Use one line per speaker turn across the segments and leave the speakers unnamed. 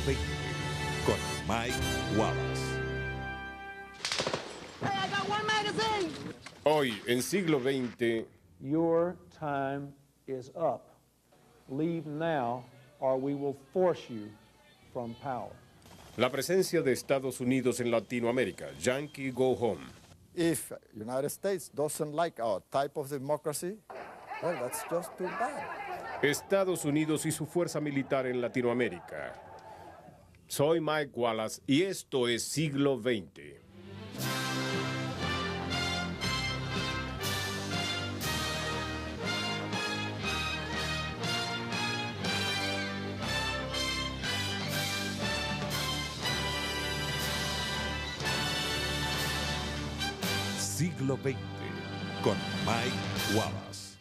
XX con Mike Wallace.
Hey, I got one magazine.
Hoy, en siglo XX,
Your time is up. Leave now or we will force you from power.
la presencia de Estados Unidos en Latinoamérica. Yankee Go Home.
If United States doesn't like our type of democracy, well, that's just too bad.
Estados Unidos y su fuerza militar en Latinoamérica. Soy Mike Wallace y esto es Siglo XX.
Siglo XX con Mike Wallace.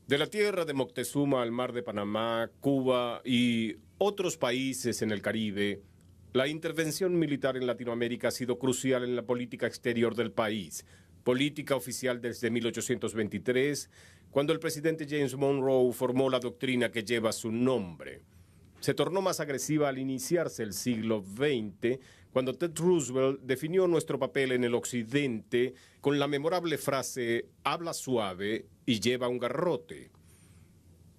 De la tierra de Moctezuma al mar de Panamá, Cuba y otros países en el Caribe, la intervención militar en Latinoamérica ha sido crucial en la política exterior del país. Política oficial desde 1823, cuando el presidente James Monroe formó la doctrina que lleva su nombre. Se tornó más agresiva al iniciarse el siglo XX, cuando Ted Roosevelt definió nuestro papel en el occidente con la memorable frase «habla suave y lleva un garrote».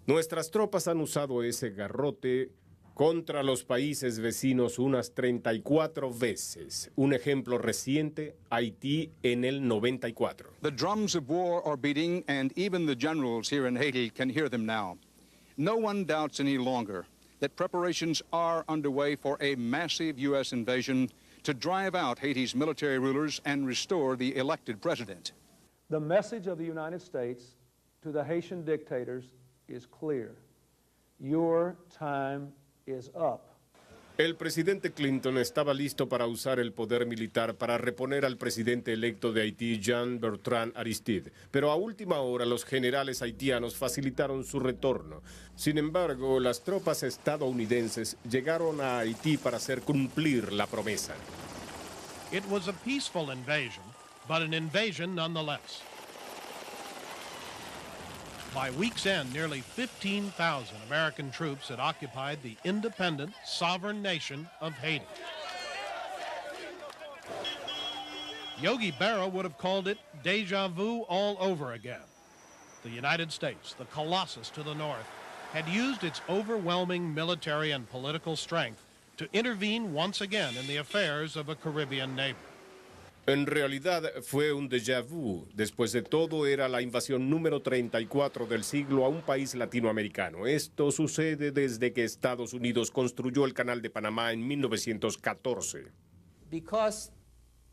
Nuestras tropas han usado ese garrote contra los países vecinos unas 34 veces. Un ejemplo reciente, Haití en el 94.
The drums of war are beating, and even the generals here in Haiti can hear them now. No one doubts any longer that preparations are underway for a massive U.S. invasion to drive out Haiti's military rulers and restore the elected president.
The message of the United States to the Haitian dictators is clear. Your time is up.
El presidente Clinton estaba listo para usar el poder militar para reponer al presidente electo de Haití, Jean-Bertrand Aristide, pero a última hora los generales haitianos facilitaron su retorno. Sin embargo, las tropas estadounidenses llegaron a Haití para hacer cumplir la promesa.
It was a peaceful invasion, but an invasion nonetheless. By week's end, nearly 15,000 American troops had occupied the independent, sovereign nation of Haiti. Yogi Berra would have called it deja vu all over again. The United States, the colossus to the north, had used its overwhelming military and political strength to intervene once again in the affairs of a Caribbean neighbor.
En realidad fue un déjà vu. Después de todo, era la invasión número 34 del siglo a un país latinoamericano. Esto sucede desde que Estados Unidos construyó el Canal de Panamá en 1914.
Because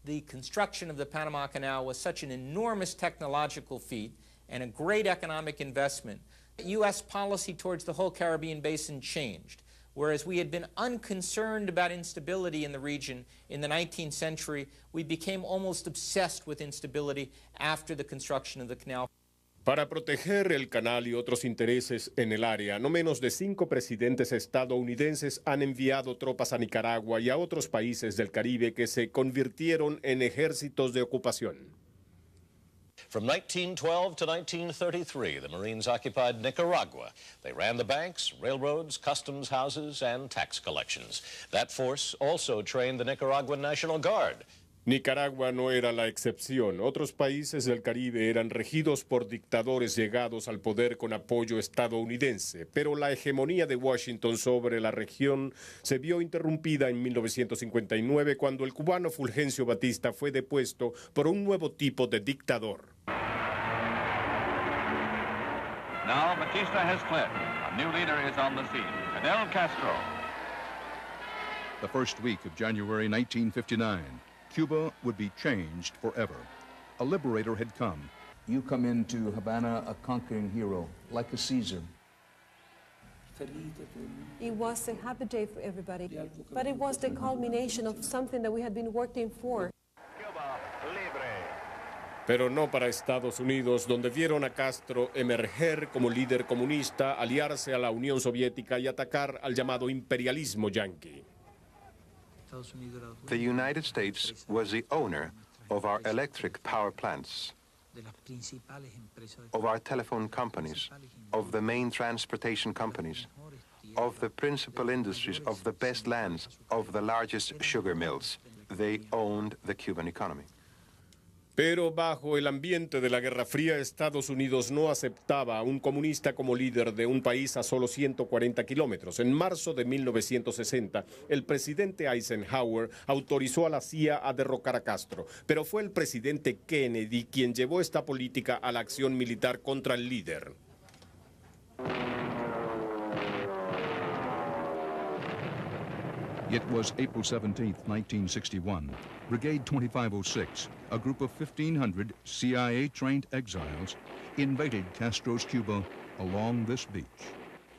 the construction of the Panama Canal was such an enormous technological feat and a great economic investment, U.S. policy towards the whole Caribbean basin changed. Whereas we had been unconcerned about instability in the region in the 19th century, we became almost obsessed with instability after the construction of the canal.
Para proteger el canal y otros intereses en el área, no menos de 5 presidentes estadounidenses han enviado tropas a Nicaragua y a otros países del Caribe que se convirtieron en ejércitos de ocupación.
From 1912 to 1933, the Marines occupied Nicaragua. They ran the banks, railroads, customs houses, and tax collections. That force also trained the Nicaraguan National Guard.
Nicaragua no era la excepción. Otros países del Caribe eran regidos por dictadores llegados al poder con apoyo estadounidense, pero la hegemonía de Washington sobre la región se vio interrumpida en 1959 cuando el cubano Fulgencio Batista fue depuesto por un nuevo tipo de dictador.
Now Batista has fled. A new leader is on the scene, Fidel Castro.
The first week of January 1959, Cuba would be changed forever. A liberator had come.
You come into Havana a conquering hero, like a Caesar.
It was a happy day for everybody, but it was the culmination of something that we had been working for.
Pero no para Estados Unidos, donde vieron a Castro emerger como líder comunista, aliarse a la Unión Soviética y atacar al llamado imperialismo yanqui.
The United States was the owner of our electric power plants, of our telephone companies, of the main transportation companies, of the principal industries, of the best lands, of the largest sugar mills. They owned the Cuban economy.
Pero bajo el ambiente de la Guerra Fría, Estados Unidos no aceptaba a un comunista como líder de un país a solo 140 kilómetros. En marzo de 1960, el presidente Eisenhower autorizó a la CIA a derrocar a Castro, pero fue el presidente Kennedy quien llevó esta política a la acción militar contra el líder.
It was April 17, 1961. Brigade 2506, a group of 1,500 CIA-trained exiles, invaded Castro's Cuba along this beach.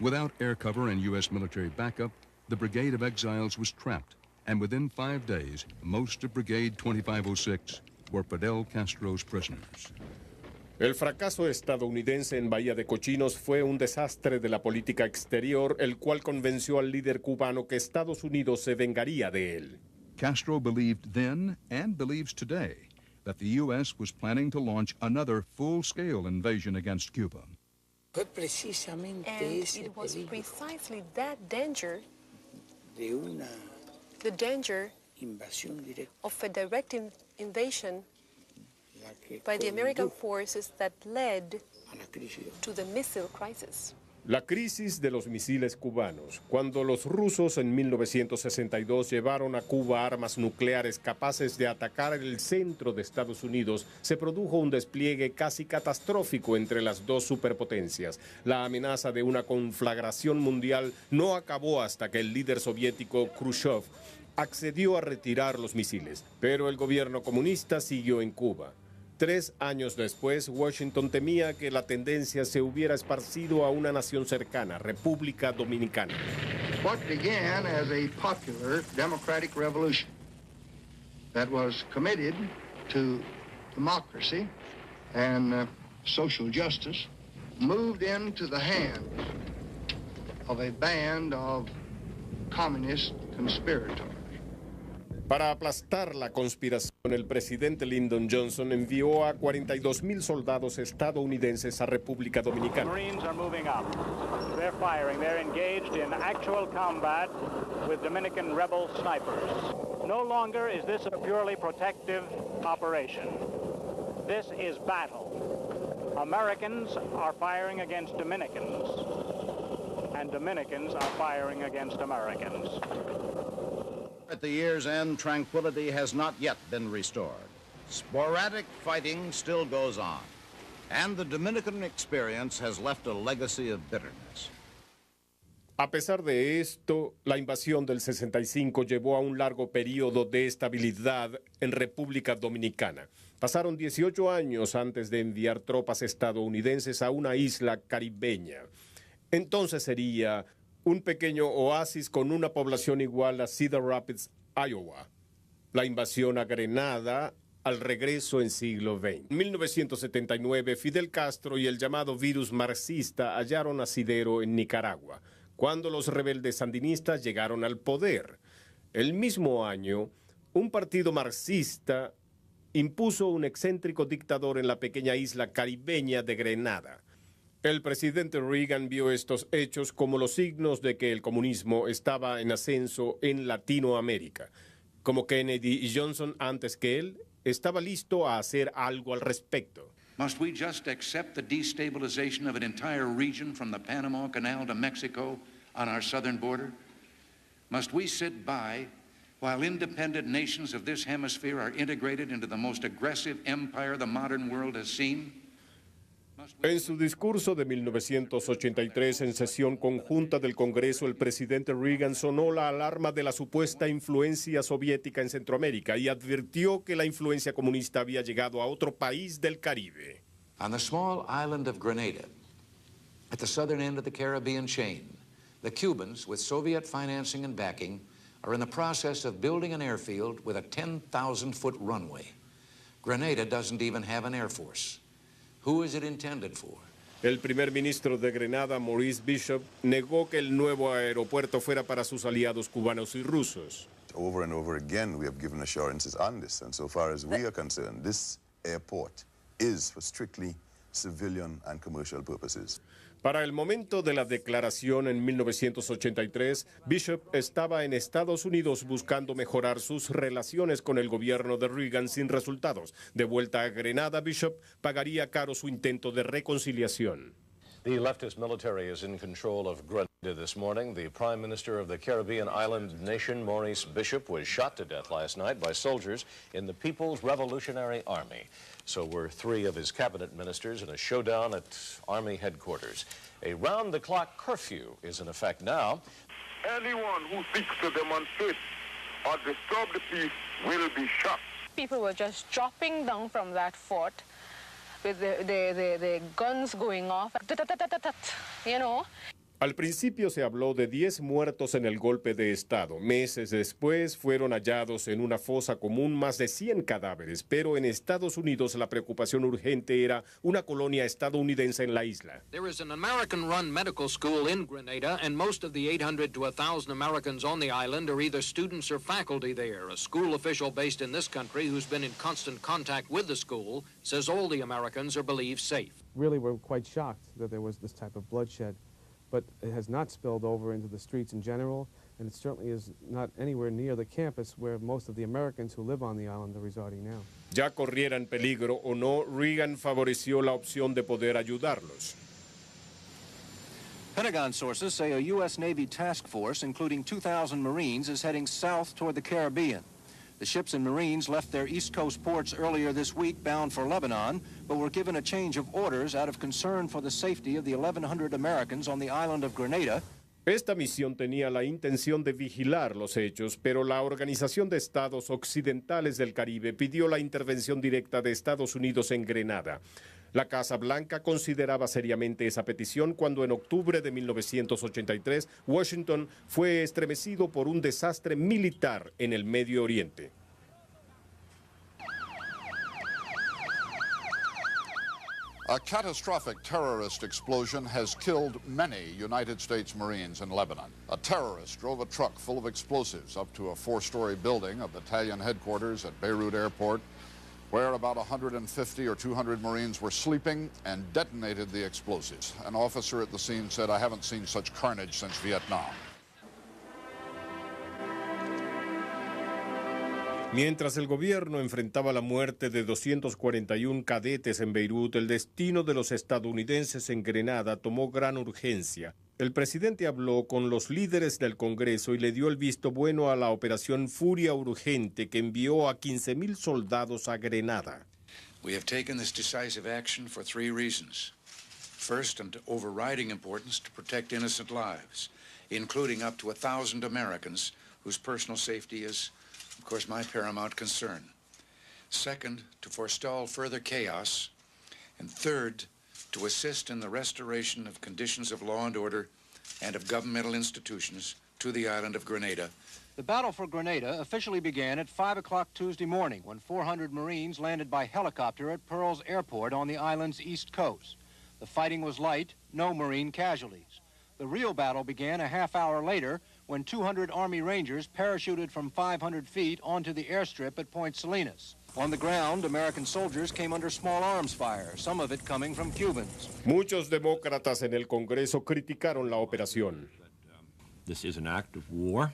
Without air cover and U.S. military backup, the Brigade of Exiles was trapped, and within 5 days, most of Brigade 2506 were Fidel Castro's prisoners.
El fracaso estadounidense en Bahía de Cochinos fue un desastre de la política exterior, el cual convenció al líder cubano que Estados Unidos se vengaría de él.
Castro believed then, and believes today, that the U.S. was planning to launch another full-scale invasion against Cuba.
Fue precisamente ese
it was
peligro
precisely that danger,
de una
the danger
invasión directa
of a direct invasion
la que
by the American
condujo
forces that led
a la crisis.
to the missile crisis.
La crisis de los misiles cubanos. Cuando los rusos en 1962 llevaron a Cuba armas nucleares capaces de atacar el centro de Estados Unidos, se produjo un despliegue casi catastrófico entre las dos superpotencias. La amenaza de una conflagración mundial no acabó hasta que el líder soviético Khrushchev accedió a retirar los misiles, pero el gobierno comunista siguió en Cuba. 3 años después, Washington temía que la tendencia se hubiera esparcido a una nación cercana, República Dominicana.
What began as a popular democratic revolution that was committed to democracy and social justice moved into the hands of a band of communist conspirators.
Para aplastar la conspiración, el presidente Lyndon Johnson envió a 42,000 soldados estadounidenses a República Dominicana.
Marines are moving up. They're firing. They're engaged in actual combat with Dominican rebel snipers. No longer is this a purely protective operation. This is battle. Americans are firing against Dominicans, and Dominicans are firing against Americans.
At the year's end, tranquility has not yet been restored. Sporadic fighting still goes on, and the Dominican experience has left a legacy of bitterness.
A pesar de esto, la invasión del 65 llevó a un largo periodo de estabilidad en República Dominicana. Pasaron 18 años antes de enviar tropas estadounidenses a una isla caribeña. Entonces sería un pequeño oasis con una población igual a Cedar Rapids, Iowa. La invasión a Grenada al regreso en siglo XX. En 1979, Fidel Castro y el llamado virus marxista hallaron asidero en Nicaragua, cuando los rebeldes sandinistas llegaron al poder. El mismo año, un partido marxista impuso un excéntrico dictador en la pequeña isla caribeña de Grenada. El presidente Reagan vio estos hechos como los signos de que el comunismo estaba en ascenso en Latinoamérica. Como Kennedy y Johnson antes que él, estaba listo a hacer algo al respecto.
Must we just accept the destabilization of an entire region from the Panama Canal to Mexico on our southern border? Must we sit by while independent nations of this hemisphere are integrated into the most aggressive empire the modern world has seen?
En su discurso de 1983 en sesión conjunta del Congreso, el presidente Reagan sonó la alarma de la supuesta influencia soviética en Centroamérica y advirtió que la influencia comunista había llegado a otro país del Caribe.
On the small island of Grenada, at the southern end of the Caribbean chain, the Cubans, with Soviet financing and backing, are in the process of building an airfield with a 10,000-foot runway. Grenada doesn't even have an air force. Who is it intended for?
El primer ministro de Grenada, Maurice Bishop, negó que el nuevo aeropuerto fuera para sus aliados cubanos y rusos.
Over and over again, we have given assurances on this, and so far as we are concerned, this airport is for strictly civilian and commercial purposes.
Para el momento de la declaración en 1983, Bishop estaba en Estados Unidos buscando mejorar sus relaciones con el gobierno de Reagan sin resultados. De vuelta a Grenada, Bishop pagaría caro su intento de reconciliación.
The leftist military is in control of Grenada this morning. The Prime Minister of the Caribbean island nation, Maurice Bishop, was shot to death last night by soldiers in the People's Revolutionary Army. So were 3 of his cabinet ministers in a showdown at Army headquarters. A round-the-clock curfew is in effect now.
Anyone who seeks to demonstrate or disturb the peace will be shot.
People were just dropping down from that fort with the guns going off, you know.
Al principio se habló de 10 muertos en el golpe de Estado. Meses después fueron hallados en una fosa común más de 100 cadáveres, pero en Estados Unidos la preocupación urgente era una colonia estadounidense en la isla.
There is an American-run medical school in Grenada, and most of the 800 to 1,000 Americans on the island are either students or faculty there. A school official based in this country who's been in constant contact with the school says all the Americans are believed safe.
Really, we're quite shocked that there was this type of bloodshed. But it has not spilled over into the streets in general, and it certainly is not anywhere near the campus where most of the Americans who live on the island are residing now.
Ya corrieran peligro o no, Reagan favoreció la opción de poder ayudarlos.
Pentagon sources say a U.S. Navy task force, including 2,000 Marines, is heading south toward the Caribbean. The ships and Marines left their East Coast ports earlier this week bound for Lebanon, but were given a change of orders out of concern for the safety of the 1,100 Americans on the island of Grenada.
Esta misión tenía la intención de vigilar los hechos, pero la Organización de Estados Occidentales del Caribe pidió la intervención directa de Estados Unidos en Grenada. La Casa Blanca consideraba seriamente esa petición cuando en octubre de 1983 Washington fue estremecido por un desastre militar en el Medio Oriente.
A catastrophic terrorist explosion has killed many United States Marines in Lebanon. A terrorist drove a truck full of explosives up to a 4-story building of battalion headquarters at Beirut Airport, where about 150 or 200 Marines were sleeping, and detonated the explosives. An officer at the scene said, "I haven't seen such carnage since Vietnam."
Mientras el gobierno enfrentaba la muerte de 241 cadetes en Beirut, el destino de los estadounidenses en Grenada tomó gran urgencia. El presidente habló con los líderes del Congreso y le dio el visto bueno a la operación Furia Urgente que envió a 15,000 soldados a Grenada.
We have taken this decisive action for 3 reasons. First, and overriding importance, to protect innocent lives, including up to 1,000 Americans whose personal safety is, of course, my paramount concern. Second, to forestall further chaos. And third, to assist in the restoration of conditions of law and order and of governmental institutions to the island of Grenada.
The battle for Grenada officially began at 5 o'clock Tuesday morning when 400 Marines landed by helicopter at Pearls Airport on the island's east coast. The fighting was light, no Marine casualties. The real battle began a half hour later when 200 Army Rangers parachuted from 500 feet onto the airstrip at Point Salinas. On the ground, American soldiers came under small arms fire, some of it coming from Cubans.
Muchos demócratas en el Congreso criticaron la operación.
This is an act of war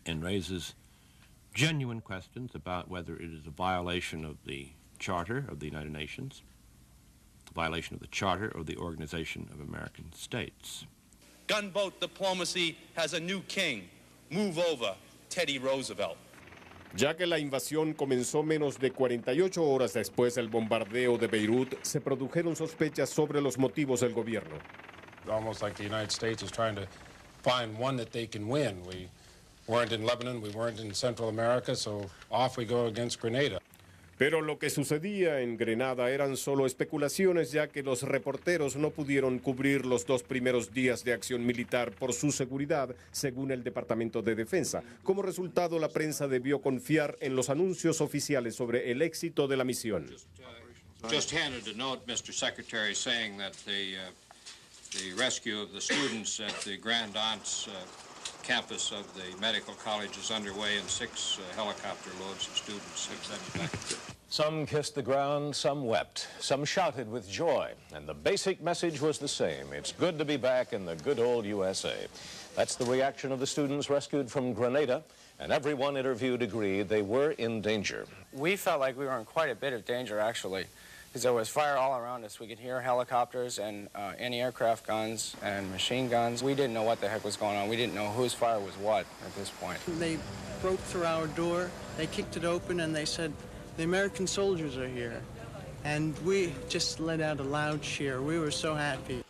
and raises genuine questions about whether it is a violation of the Charter of the United Nations, a violation of the Charter of the Organization of American States.
Gunboat diplomacy has a new king. Move over, Teddy Roosevelt.
Ya que la invasión comenzó menos de 48 horas después del bombardeo de Beirut, se produjeron sospechas sobre los motivos del gobierno.
Almost like the United States is trying to find one that they can win. We weren't in Lebanon, we weren't in Central America, so off we go against Grenada.
Pero lo que sucedía en Grenada eran solo especulaciones, ya que los reporteros no pudieron cubrir los 2 primeros días de acción militar por su seguridad, según el Departamento de Defensa. Como resultado, la prensa debió confiar en los anuncios oficiales sobre el éxito de la misión.
Just handed a note, Mr. Secretary, saying that the rescue of the students at the Grand Anse campus of the medical college is underway and 6 helicopter loads of students have been back.
Some kissed the ground, some wept, some shouted with joy, and the basic message was the same. It's good to be back in the good old USA. That's the reaction of the students rescued from Grenada, and everyone interviewed agreed they were in danger.
We felt like we were in quite a bit of danger, actually, because there was fire all around us. We could hear helicopters and anti-aircraft guns and machine guns. We didn't know what the heck was going on. We didn't know whose fire was what at this point.
They broke through our door, they kicked it open, and they said, "The American soldiers are here." And we just let out a loud cheer. We were so happy.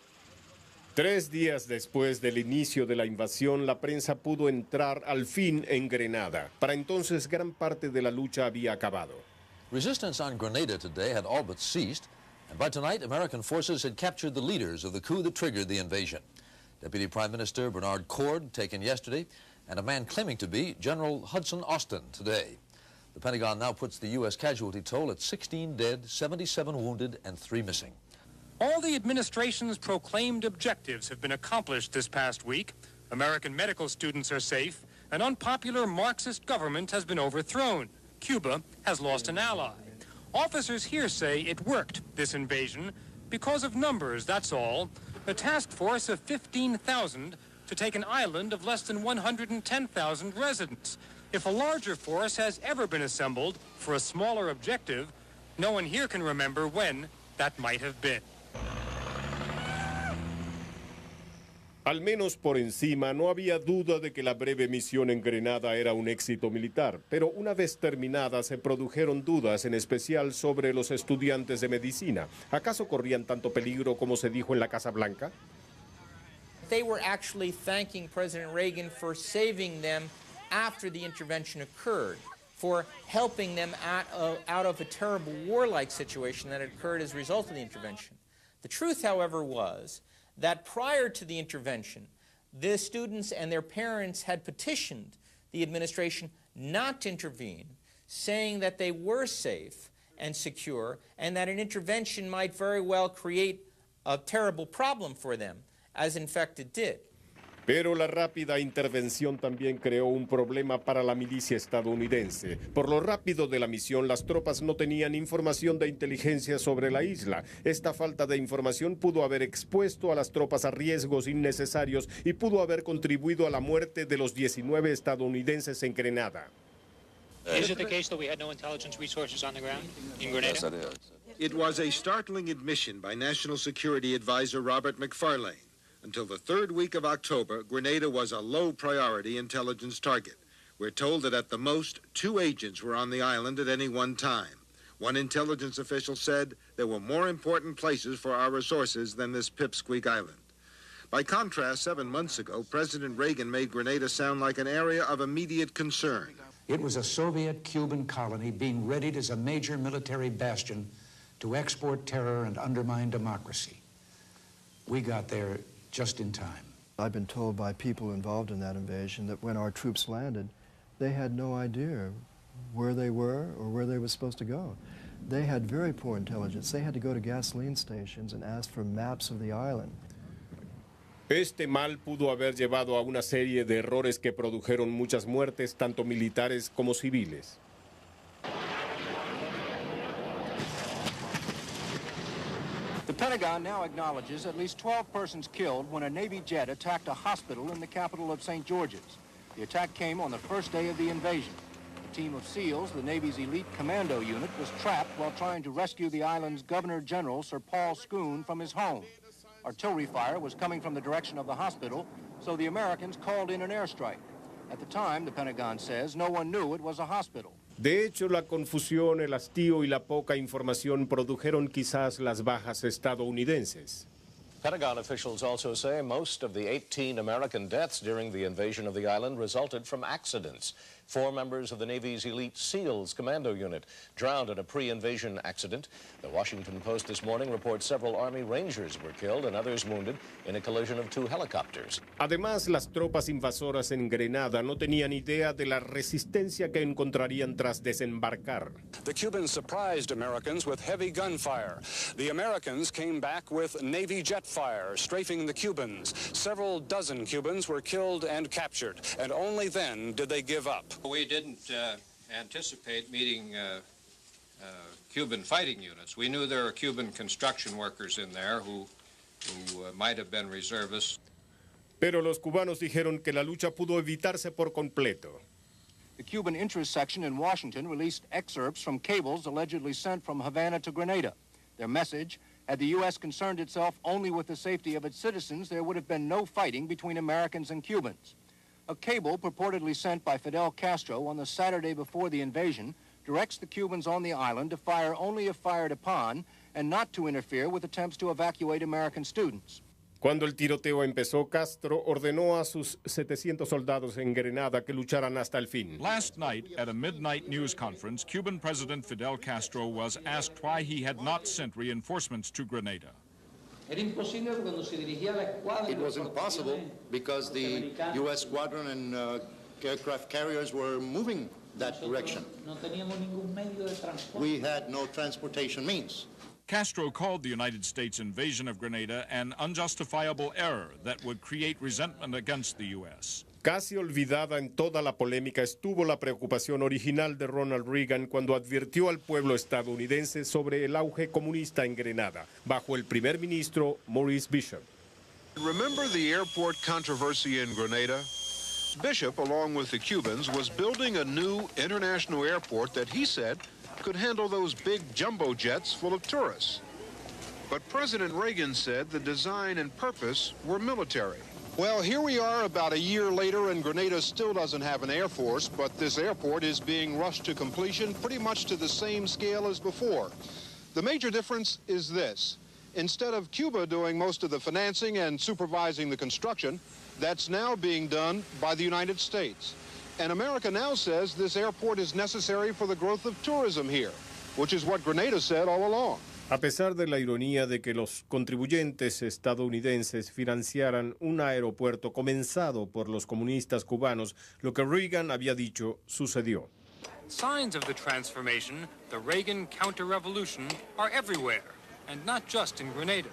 3 días después del inicio de la invasión, la prensa pudo entrar al fin en Grenada. Para entonces, gran parte de la lucha había acabado.
Resistance on Grenada today had all but ceased, and by tonight, American forces had captured the leaders of the coup that triggered the invasion. Deputy Prime Minister Bernard Cord taken yesterday, and a man claiming to be General Hudson Austin today. The Pentagon now puts the U.S. casualty toll at 16 dead, 77 wounded, and 3 missing.
All the administration's proclaimed objectives have been accomplished this past week. American medical students are safe. An unpopular Marxist government has been overthrown. Cuba has lost an ally. Officers here say it worked, this invasion, because of numbers, that's all. A task force of 15,000 to take an island of less than 110,000 residents. If a larger force has ever been assembled for a smaller objective, no one here can remember when that might have been.
Al menos por encima, no había duda de que la breve misión en Grenada era un éxito militar, pero una vez terminada se produjeron dudas, en especial sobre los estudiantes de medicina. ¿Acaso corrían tanto peligro como se dijo en la Casa Blanca?
They were actually thanking President Reagan for saving them after the intervention occurred, for helping them out of a terrible warlike situation that had occurred as a result of the intervention. The truth, however, was that prior to the intervention, the students and their parents had petitioned the administration not to intervene, saying that they were safe and secure, and that an intervention might very well create a terrible problem for them, as in fact it did.
Pero la rápida intervención también creó un problema para la milicia estadounidense. Por lo rápido de la misión, las tropas no tenían información de inteligencia sobre la isla. Esta falta de información pudo haber expuesto a las tropas a riesgos innecesarios y pudo haber contribuido a la muerte de los 19 estadounidenses en Grenada.
Is it the case that we had no intelligence resources on the ground in Grenada?
Yes, it is. It was a startling admission by National Security Advisor Robert McFarlane. Until the 3rd week of October, Grenada was a low-priority intelligence target. We're told that at the most, 2 agents were on the island at any one time. One intelligence official said there were more important places for our resources than this pipsqueak island. By contrast, 7 months ago, President Reagan made Grenada sound like an area of immediate concern.
It was a Soviet-Cuban colony being readied as a major military bastion to export terror and undermine democracy. We got there just in time.
I've been told by people involved in that invasion that when our troops landed, they had no idea where they were or where they were supposed to go. They had very poor intelligence. They had to go to gasoline stations and ask for maps of the island.
Este mal pudo haber llevado a una serie de errores que produjeron muchas muertes, tanto militares como civiles.
The Pentagon now acknowledges at least 12 persons killed when a Navy jet attacked a hospital in the capital of St. George's. The attack came on the first day of the invasion. A team of SEALs, the Navy's elite commando unit, was trapped while trying to rescue the island's Governor General, Sir Paul Scoon, from his home. Artillery fire was coming from the direction of the hospital, so the Americans called in an airstrike. At the time, the Pentagon says, no one knew it was a hospital.
De hecho, la confusión, el hastío y la poca información produjeron quizás las bajas estadounidenses.
Pentagon officials also say most of the 18 American deaths during the invasion of the island resulted from accidents. 4 members of the Navy's elite SEALs commando unit drowned in a pre-invasion accident. The Washington Post this morning reports several Army Rangers were killed and others wounded in a collision of 2 helicopters.
Además, las tropas invasoras en Grenada no tenían idea de la resistencia que encontrarían tras desembarcar.
The Cubans surprised Americans with heavy gunfire. The Americans came back with Navy jet fire, strafing the Cubans. Several dozen Cubans were killed and captured, and only then did they give up.
We didn't anticipate meeting Cuban fighting units. We knew there were Cuban construction workers in there who might have been reservists.
Pero los cubanos dijeron que la lucha pudo evitarse por completo.
The Cuban interest section in Washington released excerpts from cables allegedly sent from Havana to Grenada. Their message, had the U.S. concerned itself only with the safety of its citizens, there would have been no fighting between Americans and Cubans. A cable purportedly sent by Fidel Castro on the Saturday before the invasion directs the Cubans on the island to fire only if fired upon and not to interfere with attempts to evacuate American students.
Cuando el tiroteo empezó, Castro ordenó a sus 700 soldados en Grenada que lucharan hasta el fin.
Last night, at a midnight news conference, Cuban President Fidel Castro was asked why he had not sent reinforcements to Grenada.
It was impossible because the U.S. squadron and aircraft carriers were moving that direction. We had no transportation means.
Castro called the United States invasion of Grenada an unjustifiable error that would create resentment against the U.S.
Casi olvidada en toda la polémica estuvo la preocupación original de Ronald Reagan cuando advirtió al pueblo estadounidense sobre el auge comunista en Grenada, bajo el primer ministro Maurice Bishop.
Remember the airport controversy in Grenada? Bishop, along with the Cubans, was building a new international airport that he said could handle those big jumbo jets full of tourists. But President Reagan said the design and purpose were military. Well, here we are about a year later, and Grenada still doesn't have an air force, but this airport is being rushed to completion pretty much to the same scale as before. The major difference is this. Instead of Cuba doing most of the financing and supervising the construction, that's now being done by the United States. And America now says this airport is necessary for the growth of tourism here, which is what Grenada said all along.
A pesar de la ironía de que los contribuyentes estadounidenses financiaran un aeropuerto comenzado por los comunistas cubanos, lo que Reagan había dicho sucedió.
Signs of the transformation, the Reagan counter-revolution, are everywhere, and not just in Grenada.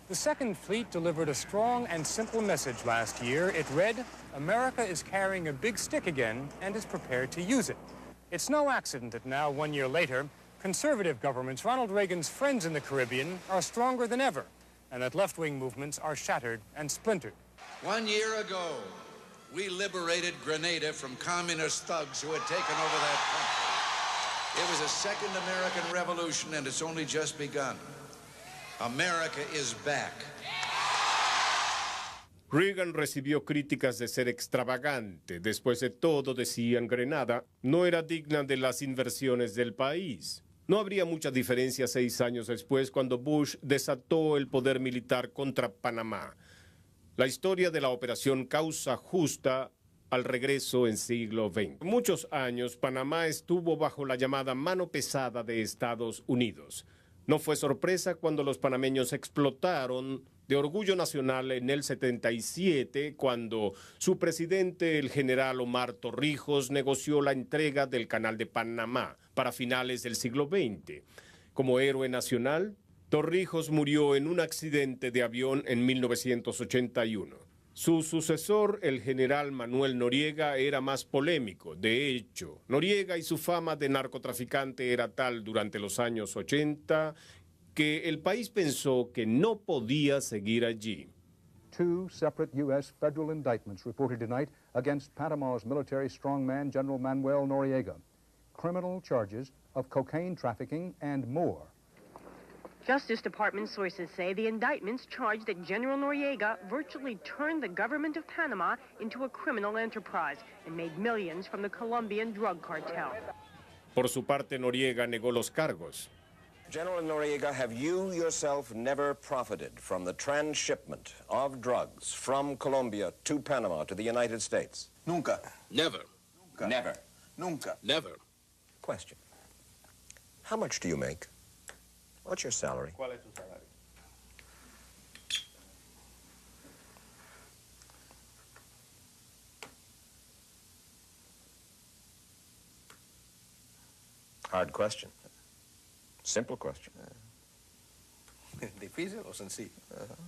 The Second Fleet delivered a strong and simple message last year. It read, "America is carrying a big stick again and is prepared to use it." It's no accident that now, 1 year later, conservative governments, Ronald Reagan's friends in the Caribbean, are stronger than ever, and that left-wing movements are shattered and splintered.
1 year ago, we liberated Grenada from communist thugs who had taken over that country. It was a second American Revolution, and it's only just begun. America is back.
Reagan recibió críticas de ser extravagante. Después de todo, decían, Grenada no era digna de las inversiones del país. No habría mucha diferencia 6 años después cuando Bush desató el poder militar contra Panamá. La historia de la operación Causa Justa al regreso en siglo XX. Muchos años Panamá estuvo bajo la llamada mano pesada de Estados Unidos. No fue sorpresa cuando los panameños explotaron de orgullo nacional en el 77, cuando su presidente, el general Omar Torrijos, negoció la entrega del Canal de Panamá para finales del siglo XX. Como héroe nacional, Torrijos murió en un accidente de avión en 1981. Su sucesor, el general Manuel Noriega, era más polémico. De hecho, Noriega y su fama de narcotraficante era tal durante los años 80 que el país pensó que no podía seguir allí.
2 separate U.S. federal indictments reported tonight against Panama's military strongman, General Manuel Noriega. Criminal charges of cocaine trafficking and more.
Justice Department sources say the indictments charge that General Noriega virtually turned the government of Panama into a criminal enterprise and made millions from the Colombian drug cartel.
Por su parte, Noriega negó los cargos.
General Noriega, have you yourself never profited from the transshipment of drugs from Colombia to Panama to the United States?
Nunca.
Never.
Nunca.
Never.
Nunca.
Never. Question. How much do you make? What's your salary?
¿Cuál es tu salario?
Hard question. Simple question.
¿Difícil o sencillo?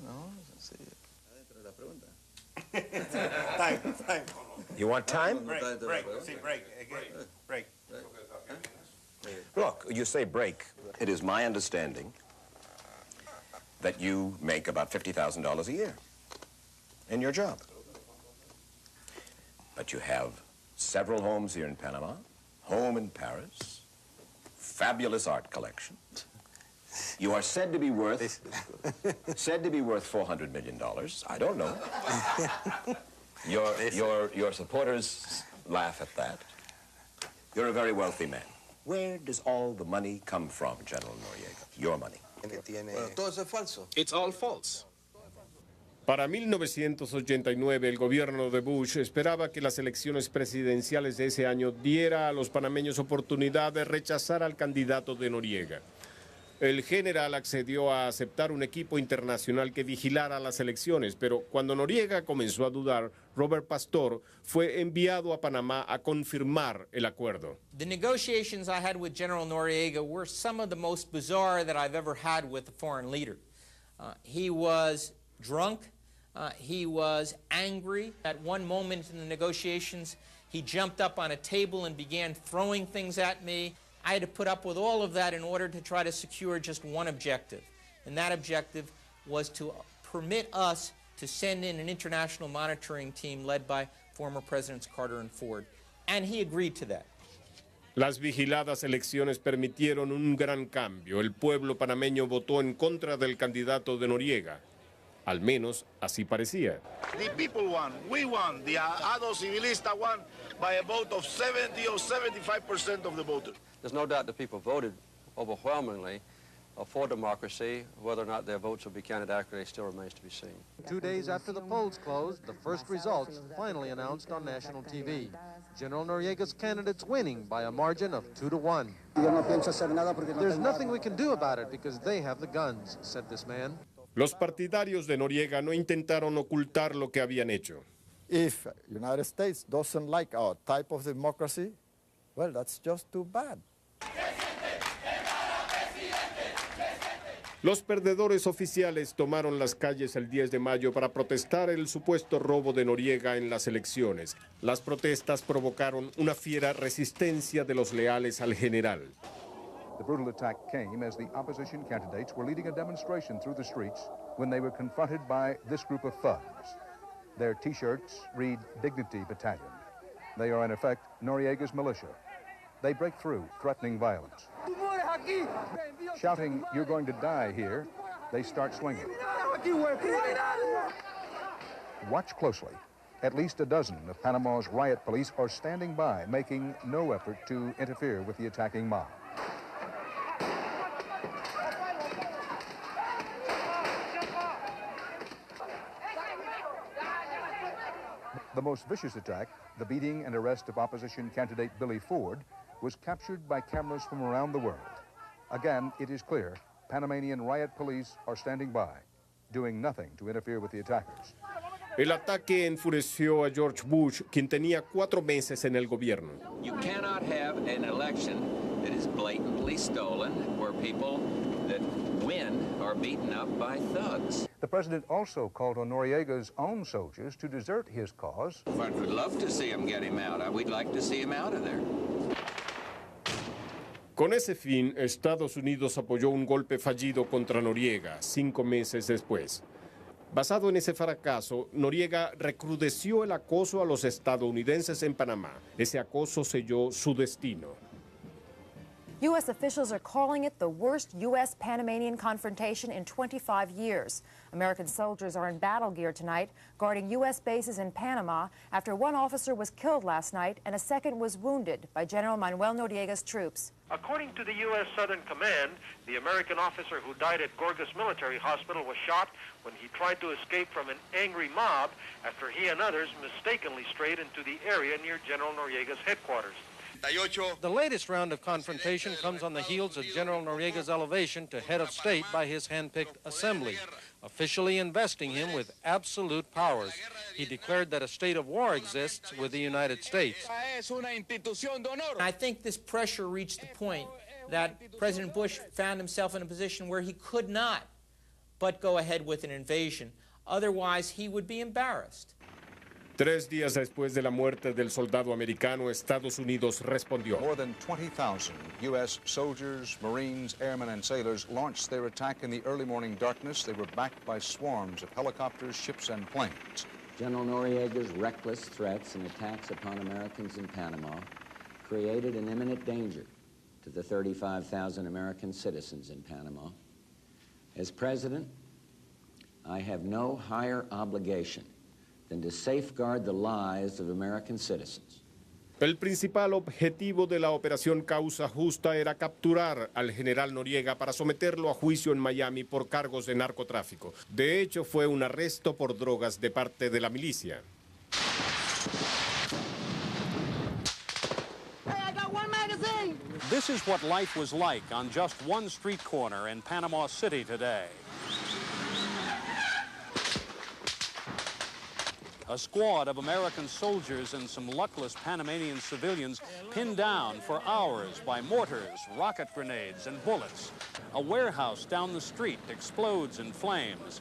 No, sencillo. Adentro de la pregunta.
You want time?
Break. Sí, break. Break.
Look, you say break. It is my understanding that you make about $50,000 a year in your job. But you have several homes here in Panama, home in Paris, fabulous art collection. You are said to be worth $400 million. I don't know. Your supporters laugh at that. You're a very wealthy man. Where does all the money come from, General Noriega? Your money.
Todo eso es falso.
It's all false.
Para 1989, el gobierno de Bush esperaba que las elecciones presidenciales de ese año diera a los panameños oportunidad de rechazar al candidato de Noriega. El general accedió a aceptar un equipo internacional que vigilara las elecciones, pero cuando Noriega comenzó a dudar, Robert Pastor fue enviado a Panamá a confirmar el acuerdo.
The negotiations I had with General Noriega were some of the most bizarre that I've ever had with a foreign leader. He was drunk, he was angry. At one moment in the negotiations, he jumped up on a table and began throwing things at me. I had to put up with all of that in order to try to secure just one objective. And that objective was to permit us to send in an international monitoring team led by former Presidents Carter and Ford. And he agreed to that.
Las vigiladas elecciones permitieron un gran cambio. El pueblo panameño votó en contra del candidato de Noriega. Al menos así parecía.
The people won. We won. The Ado Civilista won by a vote of 70 or 75% of the voters.
There's no doubt that people voted overwhelmingly for democracy. Whether or not their votes will be counted accurately still remains to be seen.
2 days after the polls closed, the first results finally announced on national TV. General Noriega's candidates winning by a margin of 2-1. There's nothing we can do about it because they have the guns, said this man.
Los partidarios de Noriega no intentaron ocultar lo que habían hecho.
If United States doesn't like our type of democracy, well, that's just too bad.
Los perdedores oficiales tomaron las calles el 10 de mayo para protestar el supuesto robo de Noriega en las elecciones. Las protestas provocaron una fiera resistencia de los leales al general.
The brutal attack came as the opposition candidates were leading a demonstration through the streets when they were confronted by this group of thugs. Their T-shirts read Dignity Battalion. They are, in effect, Noriega's militia. They break through, threatening violence. Shouting, "You're going to die here," they start swinging. Watch closely. At least a dozen of Panama's riot police are standing by, making no effort to interfere with the attacking mob. The most vicious attack, the beating and arrest of opposition candidate Billy Ford, was captured by cameras from around the world. Again, it is clear Panamanian riot police are standing by, doing nothing to interfere with the attackers.
El ataque enfureció a George Bush, quien tenía 4 meses en el gobierno.
You cannot have an election that is blatantly stolen, where people that win are beaten up by thugs.
The president also called on Noriega's own soldiers to desert his cause.
I would love to see him get him out. We'd like to see him out of there.
Con ese fin, Estados Unidos apoyó un golpe fallido contra Noriega 5 meses después. Basado en ese fracaso, Noriega recrudeció el acoso a los estadounidenses en Panamá. Ese acoso selló su destino.
U.S. officials are calling it the worst U.S.-Panamanian confrontation in 25 years. American soldiers are in battle gear tonight, guarding U.S. bases in Panama after one officer was killed last night and a second was wounded by General Manuel Noriega's troops.
According to the U.S. Southern Command, the American officer who died at Gorgas Military Hospital was shot when he tried to escape from an angry mob after he and others mistakenly strayed into the area near General Noriega's headquarters.
The latest round of confrontation comes on the heels of General Noriega's elevation to head of state by his hand-picked assembly, officially investing him with absolute powers. He declared that a state of war exists with the United States.
I think this pressure reached the point that President Bush found himself in a position where he could not but go ahead with an invasion. Otherwise, he would be embarrassed.
3 días después de la muerte del soldado americano, Estados Unidos respondió.
More than 20,000 U.S. soldiers, Marines, airmen, and sailors launched their attack in the early morning darkness. They were backed by swarms of helicopters, ships, and planes.
General Noriega's reckless threats and attacks upon Americans in Panama created an imminent danger to the 35,000 American citizens in Panama. As President, I have no higher obligation than to safeguard the lives of American citizens.
El principal objetivo de la operación Causa Justa era capturar al general Noriega para someterlo a juicio en Miami por cargos de narcotráfico. De hecho, fue un arresto por drogas de parte de la milicia.
This is what life was like on just one street corner in Panama City today. A squad of American soldiers and some luckless Panamanian civilians pinned down for hours by mortars, rocket grenades, and bullets. A warehouse down the street explodes in flames.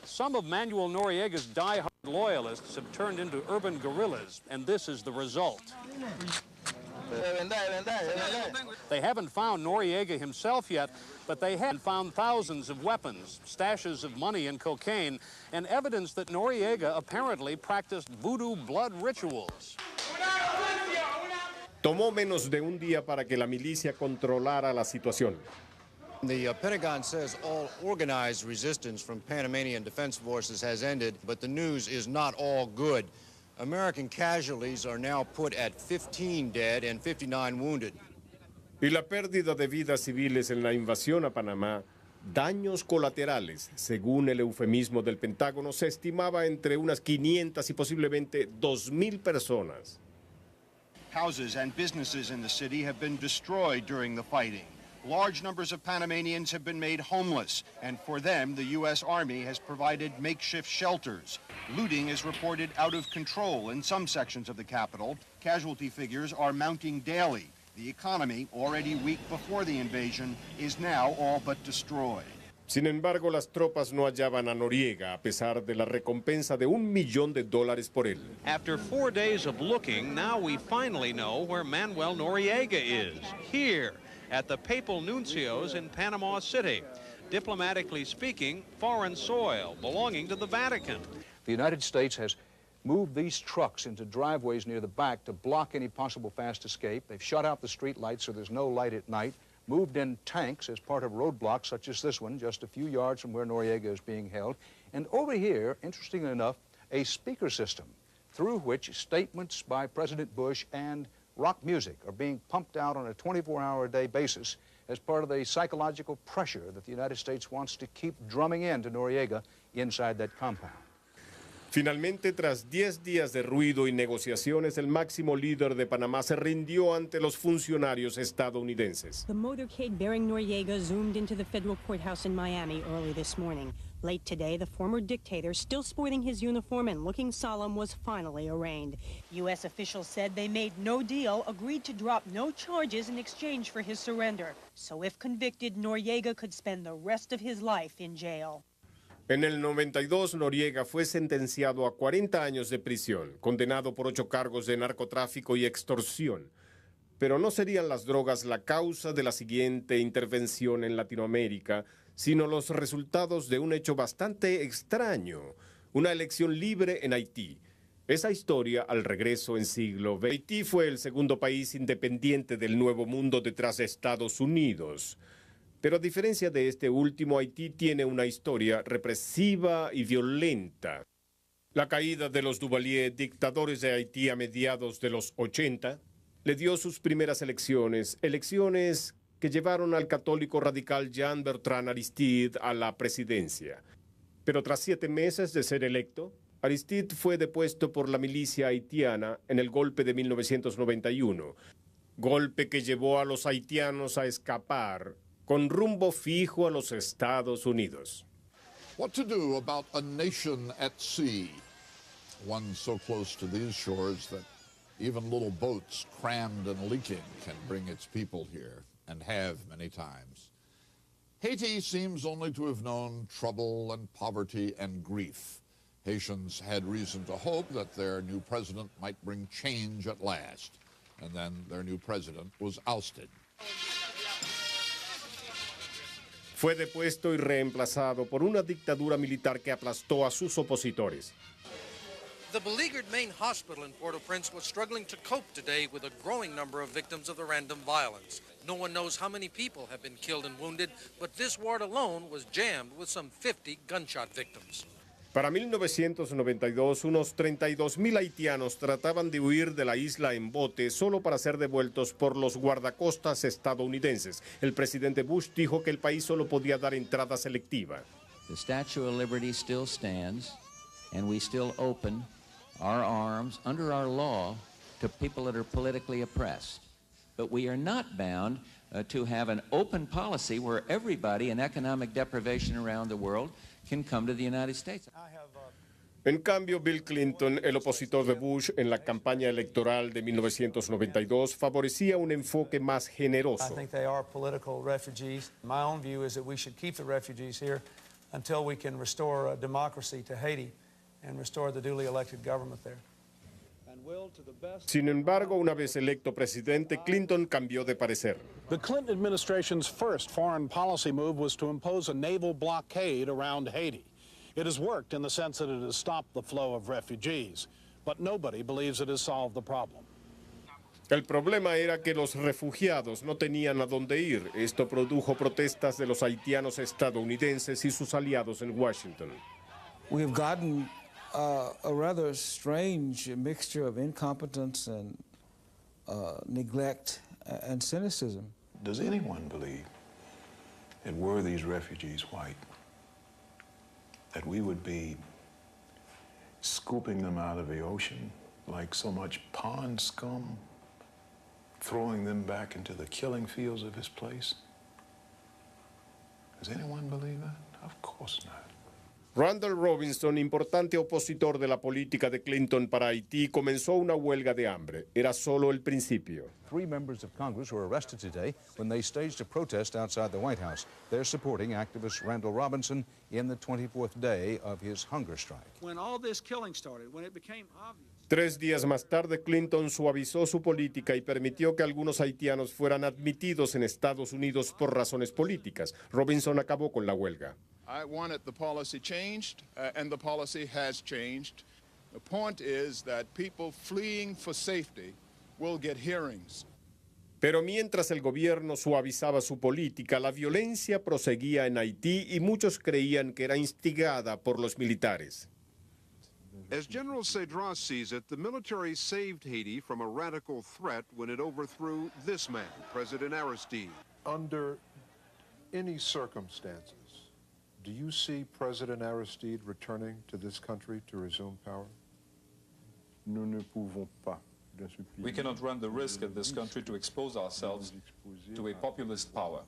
Some of Manuel Noriega's die-hard loyalists have turned into urban guerrillas, and this is the result. They haven't found Noriega himself yet, but they have found thousands of weapons, stashes of money and cocaine, and evidence that Noriega apparently practiced voodoo blood rituals.
Tomó menos de un día para que la milicia controlara la situación.
The Pentagon says all organized resistance from Panamanian defense forces has ended, but the news is not all good. American casualties are now put at 15 dead and 59 wounded.
Y la pérdida de vidas civiles en la invasión a Panamá, daños colaterales, según el eufemismo del Pentágono, se estimaba entre unas 500 y posiblemente 2,000 personas.
Houses and businesses in the city have been destroyed during the fighting. Large numbers of Panamanians have been made homeless, and for them, the U.S. Army has provided makeshift shelters. Looting is reported out of control in some sections of the capital. Casualty figures are mounting daily. The economy, already weak before the invasion, is now all but destroyed.
Sin embargo, las tropas no hallaban a Noriega, a pesar de la recompensa de $1 millón por él.
After 4 days of looking, now we finally know where Manuel Noriega is. Here, at the Papal Nuncios in Panama City. Diplomatically speaking, foreign soil belonging to the Vatican.
The United States has moved these trucks into driveways near the back to block any possible fast escape. They've shut out the street lights so there's no light at night, moved in tanks as part of roadblocks such as this one, just a few yards from where Noriega is being held. And over here, interestingly enough, a speaker system through which statements by President Bush and rock music are being pumped out on a 24-hour-a-day basis as part of the psychological pressure that the United States wants to keep drumming into Noriega inside that compound.
Finalmente, tras 10 días de ruido y negociaciones, el máximo líder de Panamá se rindió ante los funcionarios estadounidenses.
The motorcade bearing Noriega zoomed into the federal courthouse in Miami early this morning. Late today, the former dictator, still sporting his uniform and looking solemn, was finally arraigned. U.S. officials said they made no deal, agreed to drop no charges in exchange for his surrender. So if convicted, Noriega could spend the rest of his life in jail.
En el 92, Noriega fue sentenciado a 40 años de prisión, condenado por 8 cargos de narcotráfico y extorsión. Pero no serían las drogas la causa de la siguiente intervención en Latinoamérica, sino los resultados de un hecho bastante extraño, una elección libre en Haití. Esa historia al regreso en siglo XX. Haití fue el segundo país independiente del Nuevo Mundo detrás de Estados Unidos. Pero a diferencia de este último, Haití tiene una historia represiva y violenta. La caída de los Duvalier, dictadores de Haití a mediados de los 80, le dio sus primeras elecciones que llevaron al católico radical Jean-Bertrand Aristide a la presidencia. Pero tras 7 meses de ser electo, Aristide fue depuesto por la milicia haitiana en el golpe de 1991, golpe que llevó a los haitianos a escapar con rumbo fijo a los Estados Unidos.
What to do about a nation at sea, one so close to these shores that even little boats crammed and leaking can bring its people here, and have many times. Haiti seems only to have known trouble and poverty and grief, Haitians had reason to hope that their new president might bring change at last, and then their new president was ousted.
Fue depuesto y reemplazado por una dictadura militar que aplastó a sus opositores.
The beleaguered main hospital in Port-au-Prince was struggling to cope today with a growing number of victims of the random violence. No one knows how many people have been killed and wounded, but this ward alone was jammed with some 50 gunshot victims.
Para 1992, unos 32,000 haitianos trataban de huir de la isla en bote solo para ser devueltos por los guardacostas estadounidenses. El presidente Bush dijo que el país solo podía dar entrada selectiva.
The Statue of Liberty still stands, and we still open our arms under our law to people that are politically oppressed. But we are not bound to have an open policy where everybody in economic deprivation around the world can come to the United States.
En cambio, Bill Clinton, el opositor de Bush en la campaña electoral de 1992, favorecía un enfoque más generoso.
I think they are political refugees. My own view is that we should keep the refugees here until we can restore democracy to Haiti and restore the duly elected government there.
Sin embargo, una vez electo presidente, Clinton cambió de parecer.
The Clinton administration's first foreign policy move was to impose a naval blockade around Haiti. It has worked in the sense that it has stopped the flow of refugees, but nobody believes it has solved the problem.
El problema era que los refugiados no tenían a dónde ir. Esto produjo protestas de los haitianos estadounidenses y sus aliados en Washington.
We have gotten a rather strange mixture of incompetence and neglect and cynicism.
Does anyone believe that were these refugees white, that we would be scooping them out of the ocean like so much pond scum, throwing them back into the killing fields of this place? Does anyone believe that? Of course not.
Randall Robinson, importante opositor de la política de Clinton para Haití, comenzó una huelga de hambre. Era solo el principio.
3 members of Congress were arrested today when they staged a protest outside the White House. They're supporting activist Randall Robinson in the 24th day of his hunger strike.
When all this killing started, when it became obvious.
3 días más tarde, Clinton suavizó su política y permitió que algunos haitianos fueran admitidos en Estados Unidos por razones políticas. Robinson acabó con la huelga.
I wanted the policy changed, and the policy has changed. The point is that people fleeing for safety will get hearings.
Pero mientras el gobierno suavizaba su política, la violencia proseguía en Haití y muchos creían que era instigada por los militares.
As General Cedras sees it, the military saved Haiti from a radical threat when it overthrew this man, President Aristide.
Under any circumstances, do you see President Aristide returning to this country to resume power?
Nous ne pouvons pas.
We cannot run the risk in this country to expose ourselves to a populist power.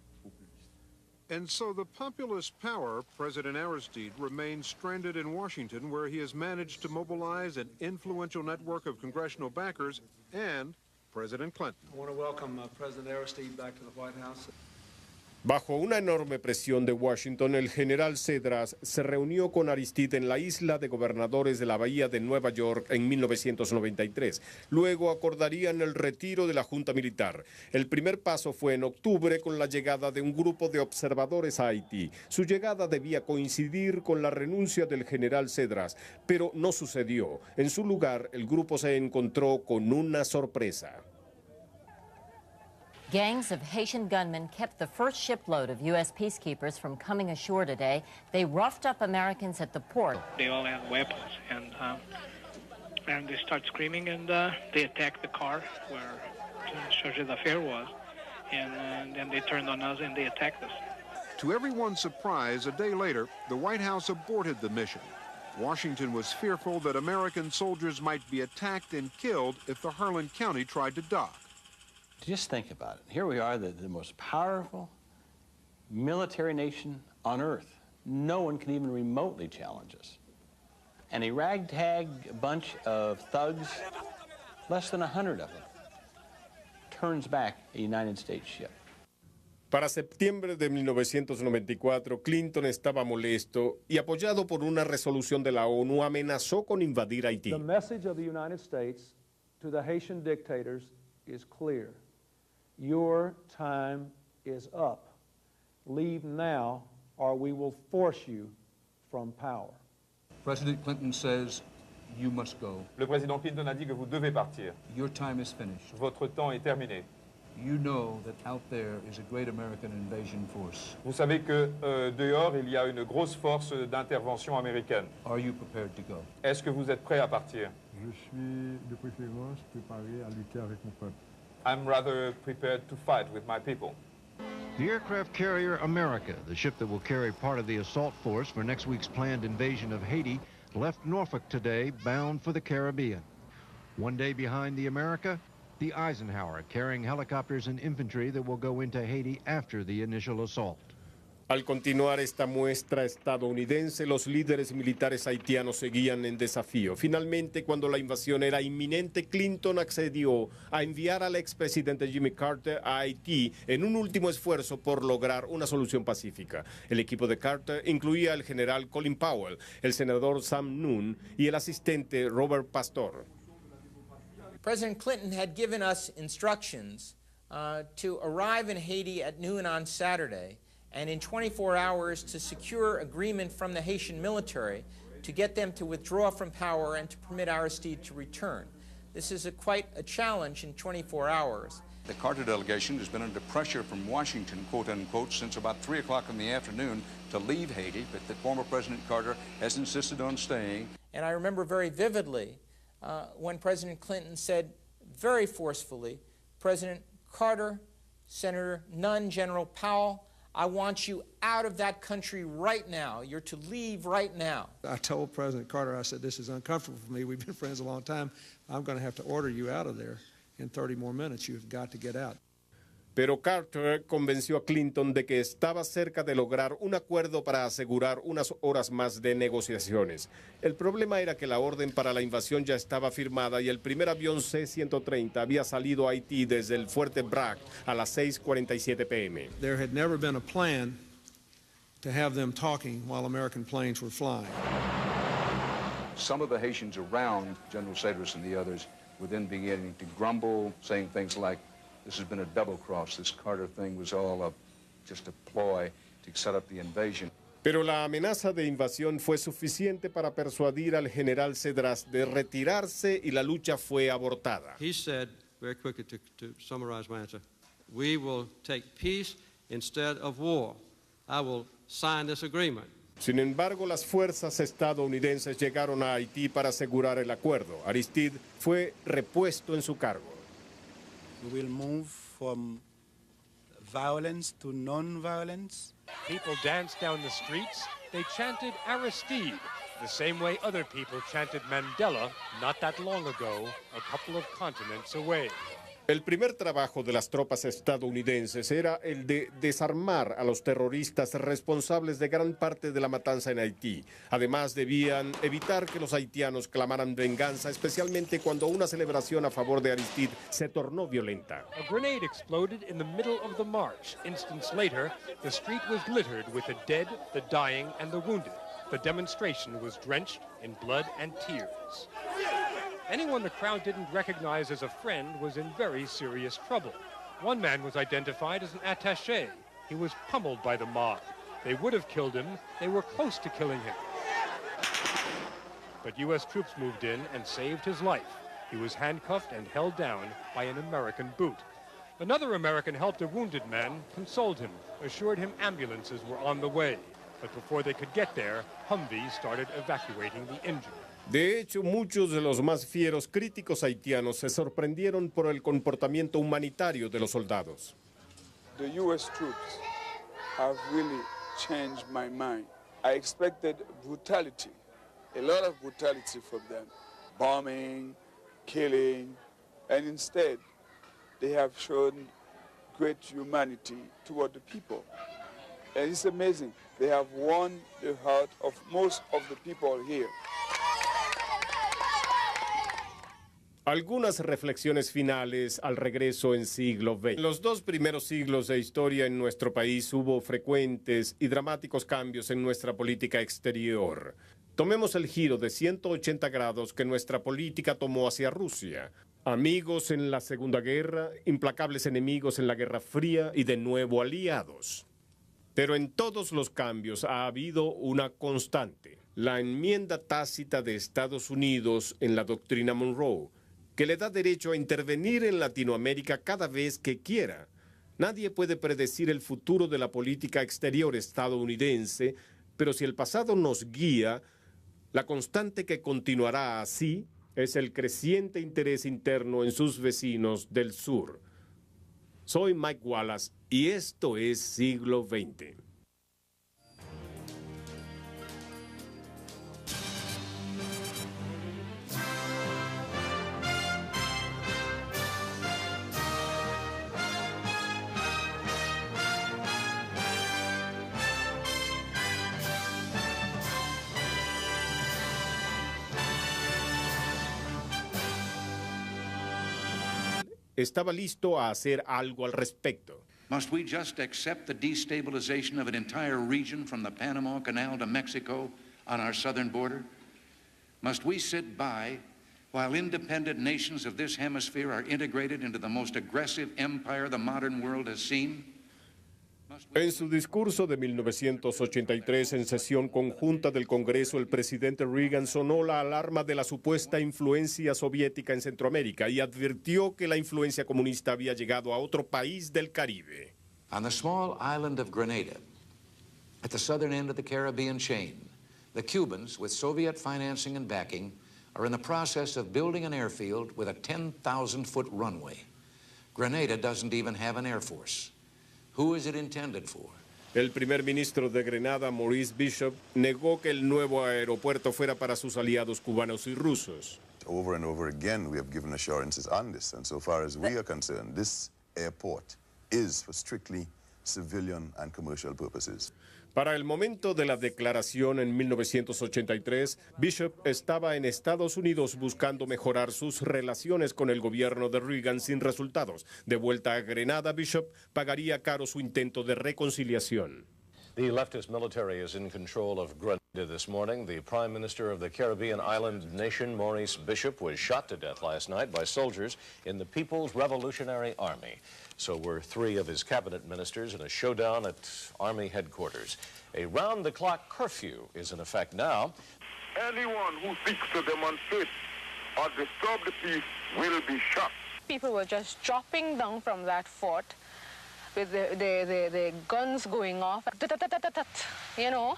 And so the populist power, President Aristide, remains stranded in Washington, where he has managed to mobilize an influential network of congressional backers and President Clinton.
I want to welcome President Aristide back to the White House.
Bajo una enorme presión de Washington, el general Cedras se reunió con Aristide en la isla de gobernadores de la Bahía de Nueva York en 1993. Luego acordarían el retiro de la Junta Militar. El primer paso fue en octubre con la llegada de un grupo de observadores a Haití. Su llegada debía coincidir con la renuncia del general Cedras, pero no sucedió. En su lugar, el grupo se encontró con una sorpresa.
Gangs of Haitian gunmen kept the first shipload of U.S. peacekeepers from coming ashore today. They roughed up Americans at the port.
They all had weapons, and they start screaming, and they attacked the car where Charge d'Affaires was, and then they turned on us and they attacked us.
To everyone's surprise, a day later, the White House aborted the mission. Washington was fearful that American soldiers might be attacked and killed if the Harlan County tried to dock.
Just think about it. Here we are, the most powerful military nation on earth. No one can even remotely challenge us. And a ragtag bunch of thugs, less than 100 of them, turns back a United States ship.
Para septiembre de 1994, Clinton estaba molesto y, apoyado por una resolución de la ONU, amenazó con invadir Haití.
The message of the United States to the Haitian dictators is clear. Your time is up. Leave now, or we will force you from power.
President Clinton says you must go.
Le président Clinton a dit que vous devez partir.
Your time is finished.
Votre temps est terminé.
You know that out there is a great American invasion force.
Vous savez que dehors, il y a une grosse force d'intervention américaine.
Are you prepared to go?
Est-ce que vous êtes prêt à partir?
Je suis de préférence préparé à lutter avec mon peuple.
I'm rather prepared to fight with my people.
The aircraft carrier America, the ship that will carry part of the assault force for next week's planned invasion of Haiti, left Norfolk today, bound for the Caribbean. One day behind the America, the Eisenhower, carrying helicopters and infantry that will go into Haiti after the initial assault.
Al continuar esta muestra estadounidense, los líderes militares haitianos seguían en desafío. Finalmente, cuando la invasión era inminente, Clinton accedió a enviar al expresidente Jimmy Carter a Haití en un último esfuerzo por lograr una solución pacífica. El equipo de Carter incluía al general Colin Powell, el senador Sam Nunn y el asistente Robert Pastor.
President Clinton had given us instructions to arrive in Haiti at noon on Saturday, and in 24 hours to secure agreement from the Haitian military to get them to withdraw from power and to permit Aristide to return. This is quite a challenge in 24 hours.
The Carter delegation has been under pressure from Washington, quote unquote, since about 3 o'clock in the afternoon to leave Haiti, but the former President Carter has insisted on staying.
And I remember very vividly when President Clinton said very forcefully, President Carter, Senator Nunn, General Powell, I want you out of that country right now. You're to leave right now.
I told President Carter, I said, this is uncomfortable for me. We've been friends a long time. I'm going to have to order you out of there in 30 more minutes. You've got to get out.
Pero Carter convenció a Clinton de que estaba cerca de lograr un acuerdo para asegurar unas horas más de negociaciones. El problema era que la orden para la invasión ya estaba firmada y el primer avión C-130 había salido a Haití desde el fuerte Bragg a las 6:47 p.m.
There had never been a plan to have them talking while American planes were flying.
Some of the Haitians around General Cedras and the others were then beginning to grumble, saying things like, this has been a double cross. This Carter thing was all just a ploy to set up the invasion.
Pero la amenaza de invasión fue suficiente para persuadir al general Cedras de retirarse y la lucha fue abortada.
He said, very quickly to summarize my answer, we will take peace instead of war. I will sign this agreement.
Sin embargo, las fuerzas estadounidenses llegaron a Haití para asegurar el acuerdo. Aristide fue repuesto en su cargo.
We will move from violence to non-violence.
People danced down the streets. They chanted Aristide, the same way other people chanted Mandela not that long ago, a couple of continents away.
El primer trabajo de las tropas estadounidenses era el de desarmar a los terroristas responsables de gran parte de la matanza en Haití. Además, debían evitar que los haitianos clamaran venganza, especialmente cuando una celebración a favor de Aristide se tornó violenta.
A grenade exploded in the middle of the march. Instants later, the street was littered with the dead, the dying, and the wounded. The demonstration was drenched in blood and tears. Anyone the crowd didn't recognize as a friend was in very serious trouble. One man was identified as an attaché. He was pummeled by the mob. They would have killed him. They were close to killing him. But U.S. troops moved in and saved his life. He was handcuffed and held down by an American boot. Another American helped a wounded man, consoled him, assured him ambulances were on the way. But before they could get there, Humvees started evacuating the injured.
De hecho, muchos de los más fieros críticos haitianos se sorprendieron por el comportamiento humanitario de los soldados.
The U.S. troops have really changed my mind. I expected brutality, a lot of brutality from them, bombing, killing, and instead they have shown great humanity toward the people. And it's amazing. They have won the heart of most of the people here.
Algunas reflexiones finales al regreso en siglo XX. En los 2 primeros siglos de historia en nuestro país hubo frecuentes y dramáticos cambios en nuestra política exterior. Tomemos el giro de 180 grados que nuestra política tomó hacia Rusia. Amigos en la Segunda Guerra, implacables enemigos en la Guerra Fría y de nuevo aliados. Pero en todos los cambios ha habido una constante: la enmienda tácita de Estados Unidos en la doctrina Monroe, que le da derecho a intervenir en Latinoamérica cada vez que quiera. Nadie puede predecir el futuro de la política exterior estadounidense, pero si el pasado nos guía, la constante que continuará así es el creciente interés interno en sus vecinos del sur. Soy Mike Wallace y esto es Siglo XX. Estaba listo a hacer algo al respecto.
Must we just accept the destabilization of an entire region from the Panama Canal to Mexico on our southern border? Must we sit by while independent nations of this hemisphere are integrated into the most aggressive empire the modern world has seen?
En su discurso de 1983 en sesión conjunta del Congreso, el presidente Reagan sonó la alarma de la supuesta influencia soviética en Centroamérica y advirtió que la influencia comunista había llegado a otro país del Caribe.
On the small island of Grenada, at the southern end of the Caribbean chain, the Cubans, with Soviet financing and backing, are in the process of building an airfield with a 10,000-foot runway. Grenada doesn't even have an air force. Who is it intended for?
El primer ministro de Grenada, Maurice Bishop, negó que el nuevo aeropuerto fuera para sus aliados cubanos y rusos.
Over and over again, we have given assurances on this, and so far as we are concerned, this airport is for strictly civilian and commercial purposes.
Para el momento de la declaración en 1983, Bishop estaba en Estados Unidos buscando mejorar sus relaciones con el gobierno de Reagan sin resultados. De vuelta a Grenada, Bishop pagaría caro su intento de reconciliación.
The leftist military is in control of Grenada this morning. The prime minister of the Caribbean island nation, Maurice Bishop, was shot to death last night by soldiers in the People's Revolutionary Army. So were 3 of his cabinet ministers in a showdown at Army headquarters. A round-the-clock curfew is in effect now.
Anyone who seeks to demonstrate or disturb the peace will be shot.
People were just dropping down from that fort with the guns going off, you know.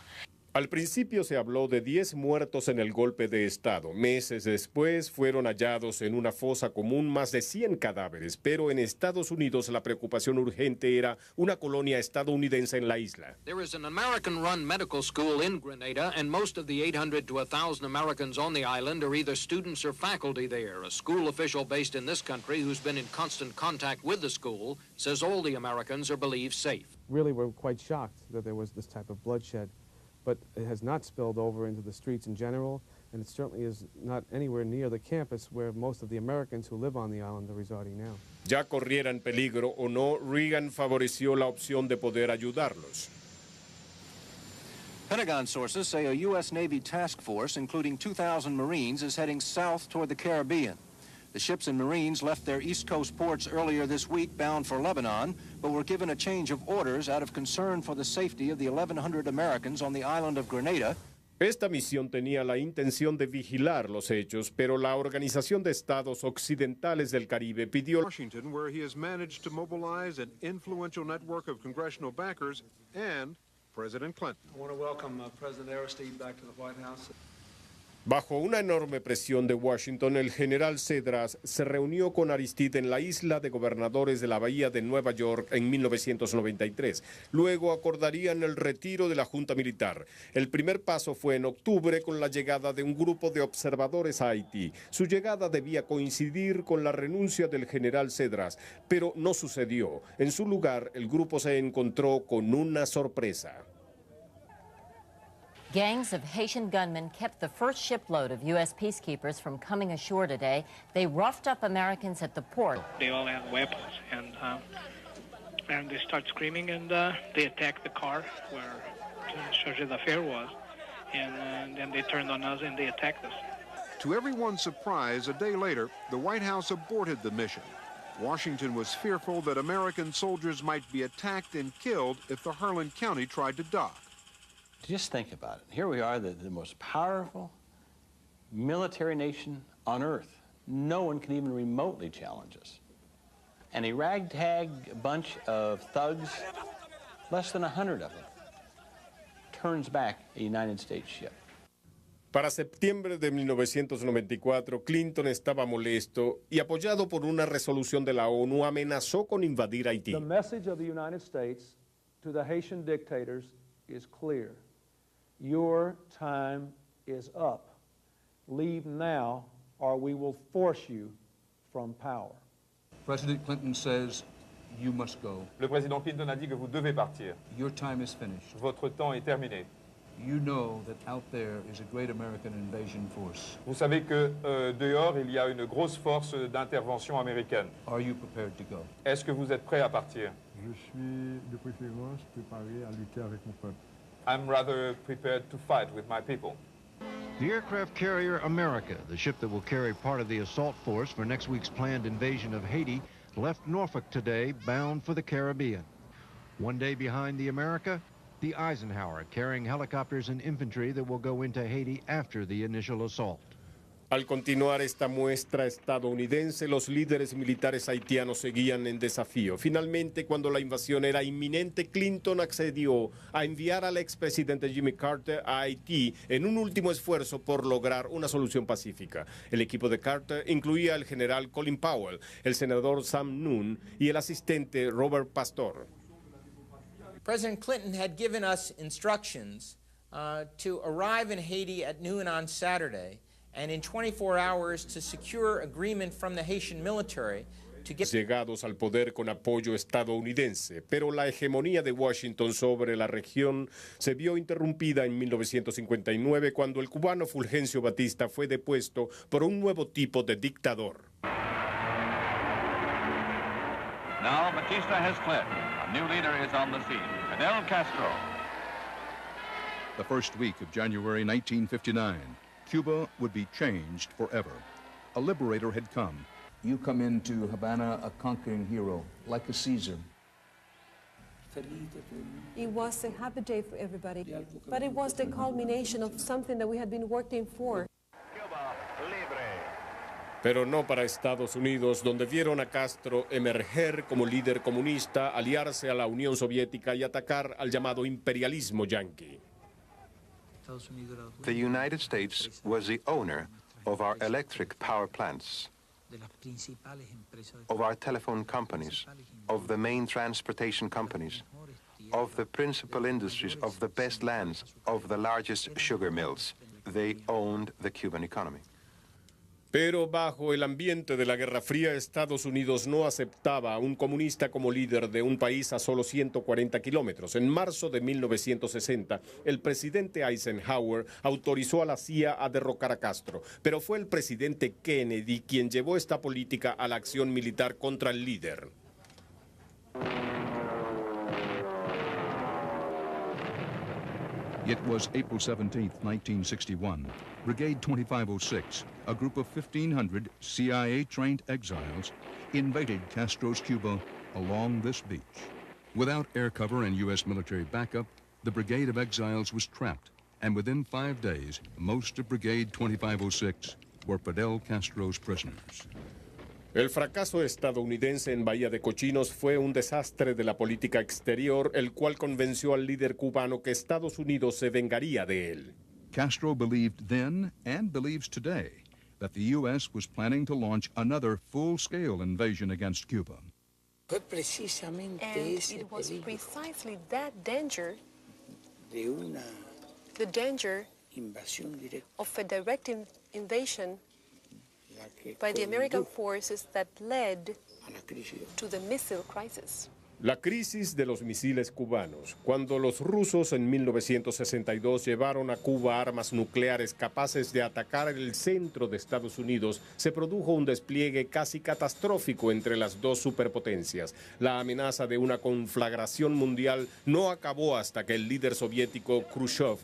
Al principio se habló de 10 muertos en el golpe de Estado. Meses después fueron hallados en una fosa común más de 100 cadáveres, pero en Estados Unidos la preocupación urgente era una colonia estadounidense en la isla.
There is an American-run medical school in Grenada, and most of the 800 to 1,000 Americans on the island are either students or faculty there. A school official based in this country who's been in constant contact with the school says all the Americans are believed safe.
Really, we're quite shocked that there was this type of bloodshed. But it has not spilled over into the streets in general, and it certainly is not anywhere near the campus where most of the Americans who live on the island are residing now.
Ya corrieran peligro o no, Reagan favoreció la opción de poder ayudarlos.
Pentagon sources say a U.S. Navy task force, including 2,000 Marines, is heading south toward the Caribbean. The ships and Marines left their East Coast ports earlier this week bound for Lebanon, but were given a change of orders out of concern for the safety of the 1,100 Americans on the island of Grenada.
Esta misión tenía la intención de vigilar los hechos, pero la Organización de Estados Occidentales del Caribe pidió
Washington, where he has managed to mobilize an influential network of congressional backers and President Clinton.
I want to welcome President Aristide back to the White House.
Bajo una enorme presión de Washington, el general Cedras se reunió con Aristide en la isla de gobernadores de la Bahía de Nueva York en 1993. Luego acordarían el retiro de la Junta Militar. El primer paso fue en octubre con la llegada de un grupo de observadores a Haití. Su llegada debía coincidir con la renuncia del general Cedras, pero no sucedió. En su lugar, el grupo se encontró con una sorpresa.
Gangs of Haitian gunmen kept the first shipload of U.S. peacekeepers from coming ashore today. They roughed up Americans at the port.
They all had weapons, and they start screaming, and they attacked the car where Charge d'Affaires was, and then they turned on us and they attacked us.
To everyone's surprise, a day later, the White House aborted the mission. Washington was fearful that American soldiers might be attacked and killed if the Harlan County tried to dock.
Just think about it. Here we are, the most powerful military nation on earth. No one can even remotely challenge us. And a ragtag bunch of thugs, less than 100 of them, turns back a United States ship.
Para septiembre de 1994, Clinton estaba molesto y, apoyado por una resolución de la ONU, amenazó con invadir Haití.
The message of the United States to the Haitian dictators is clear. Your time is up. Leave now, or we will force you from power.
President Clinton says you must go.
Le président Clinton a dit que vous devez partir.
Your time is finished.
Votre temps est terminé.
You know that out there is a great American invasion force.
Vous savez que dehors, il y a une grosse force d'intervention américaine.
Are you prepared to go?
Est-ce que vous êtes prêt à partir?
Je suis de préférence préparé à lutter avec mon peuple.
I'm rather prepared to fight with my people.
The aircraft carrier America, the ship that will carry part of the assault force for next week's planned invasion of Haiti, left Norfolk today, bound for the Caribbean. One day behind the America, the Eisenhower, carrying helicopters and infantry that will go into Haiti after the initial assault.
Al continuar esta muestra estadounidense, los líderes militares haitianos seguían en desafío. Finalmente, cuando la invasión era inminente, Clinton accedió a enviar al expresidente Jimmy Carter a Haití en un último esfuerzo por lograr una solución pacífica. El equipo de Carter incluía al general Colin Powell, el senador Sam Nunn y el asistente Robert Pastor.
President Clinton had given us instructions to arrive in Haiti at noon on Saturday, and in 24 hours to secure agreement from the Haitian military to get...
Llegados al poder con apoyo estadounidense, pero la hegemonía de Washington sobre la región se vio interrumpida en 1959 cuando el cubano Fulgencio Batista fue depuesto por un nuevo tipo de dictador.
Now Batista has fled. A new leader is on the scene, Fidel Castro.
The first week of January 1959, Cuba would be changed forever. A liberator had come.
You come into Havana a conquering hero, like a Caesar.
It was a happy day for everybody, but it was the culmination of something that we had been working for.
Pero no para Estados Unidos, donde vieron a Castro emerger como líder comunista, aliarse a la Unión Soviética y atacar al llamado imperialismo yanqui.
The United States was the owner of our electric power plants, of our telephone companies, of the main transportation companies, of the principal industries, of the best lands, of the largest sugar mills. They owned the Cuban economy.
Pero bajo el ambiente de la Guerra Fría, Estados Unidos no aceptaba a un comunista como líder de un país a solo 140 kilómetros. En marzo de 1960, el presidente Eisenhower autorizó a la CIA a derrocar a Castro, pero fue el presidente Kennedy quien llevó esta política a la acción militar contra el líder.
It was April 17, 1961. Brigade 2506, a group of 1,500 CIA-trained exiles, invaded Castro's Cuba along this beach. Without air cover and U.S. military backup, the Brigade of Exiles was trapped, and within 5 days, most of Brigade 2506 were Fidel Castro's prisoners.
El fracaso estadounidense en Bahía de Cochinos fue un desastre de la política exterior, el cual convenció al líder cubano que Estados Unidos se vengaría de él.
Castro believed then, and believes today, that the U.S. was planning to launch another full-scale invasion against Cuba.
And it was precisely that danger, the danger of a direct invasion by the American forces that led to the missile crisis.
La crisis de los misiles cubanos. Cuando los rusos en 1962 llevaron a Cuba armas nucleares capaces de atacar el centro de Estados Unidos, se produjo un despliegue casi catastrófico entre las dos superpotencias. La amenaza de una conflagración mundial no acabó hasta que el líder soviético Khrushchev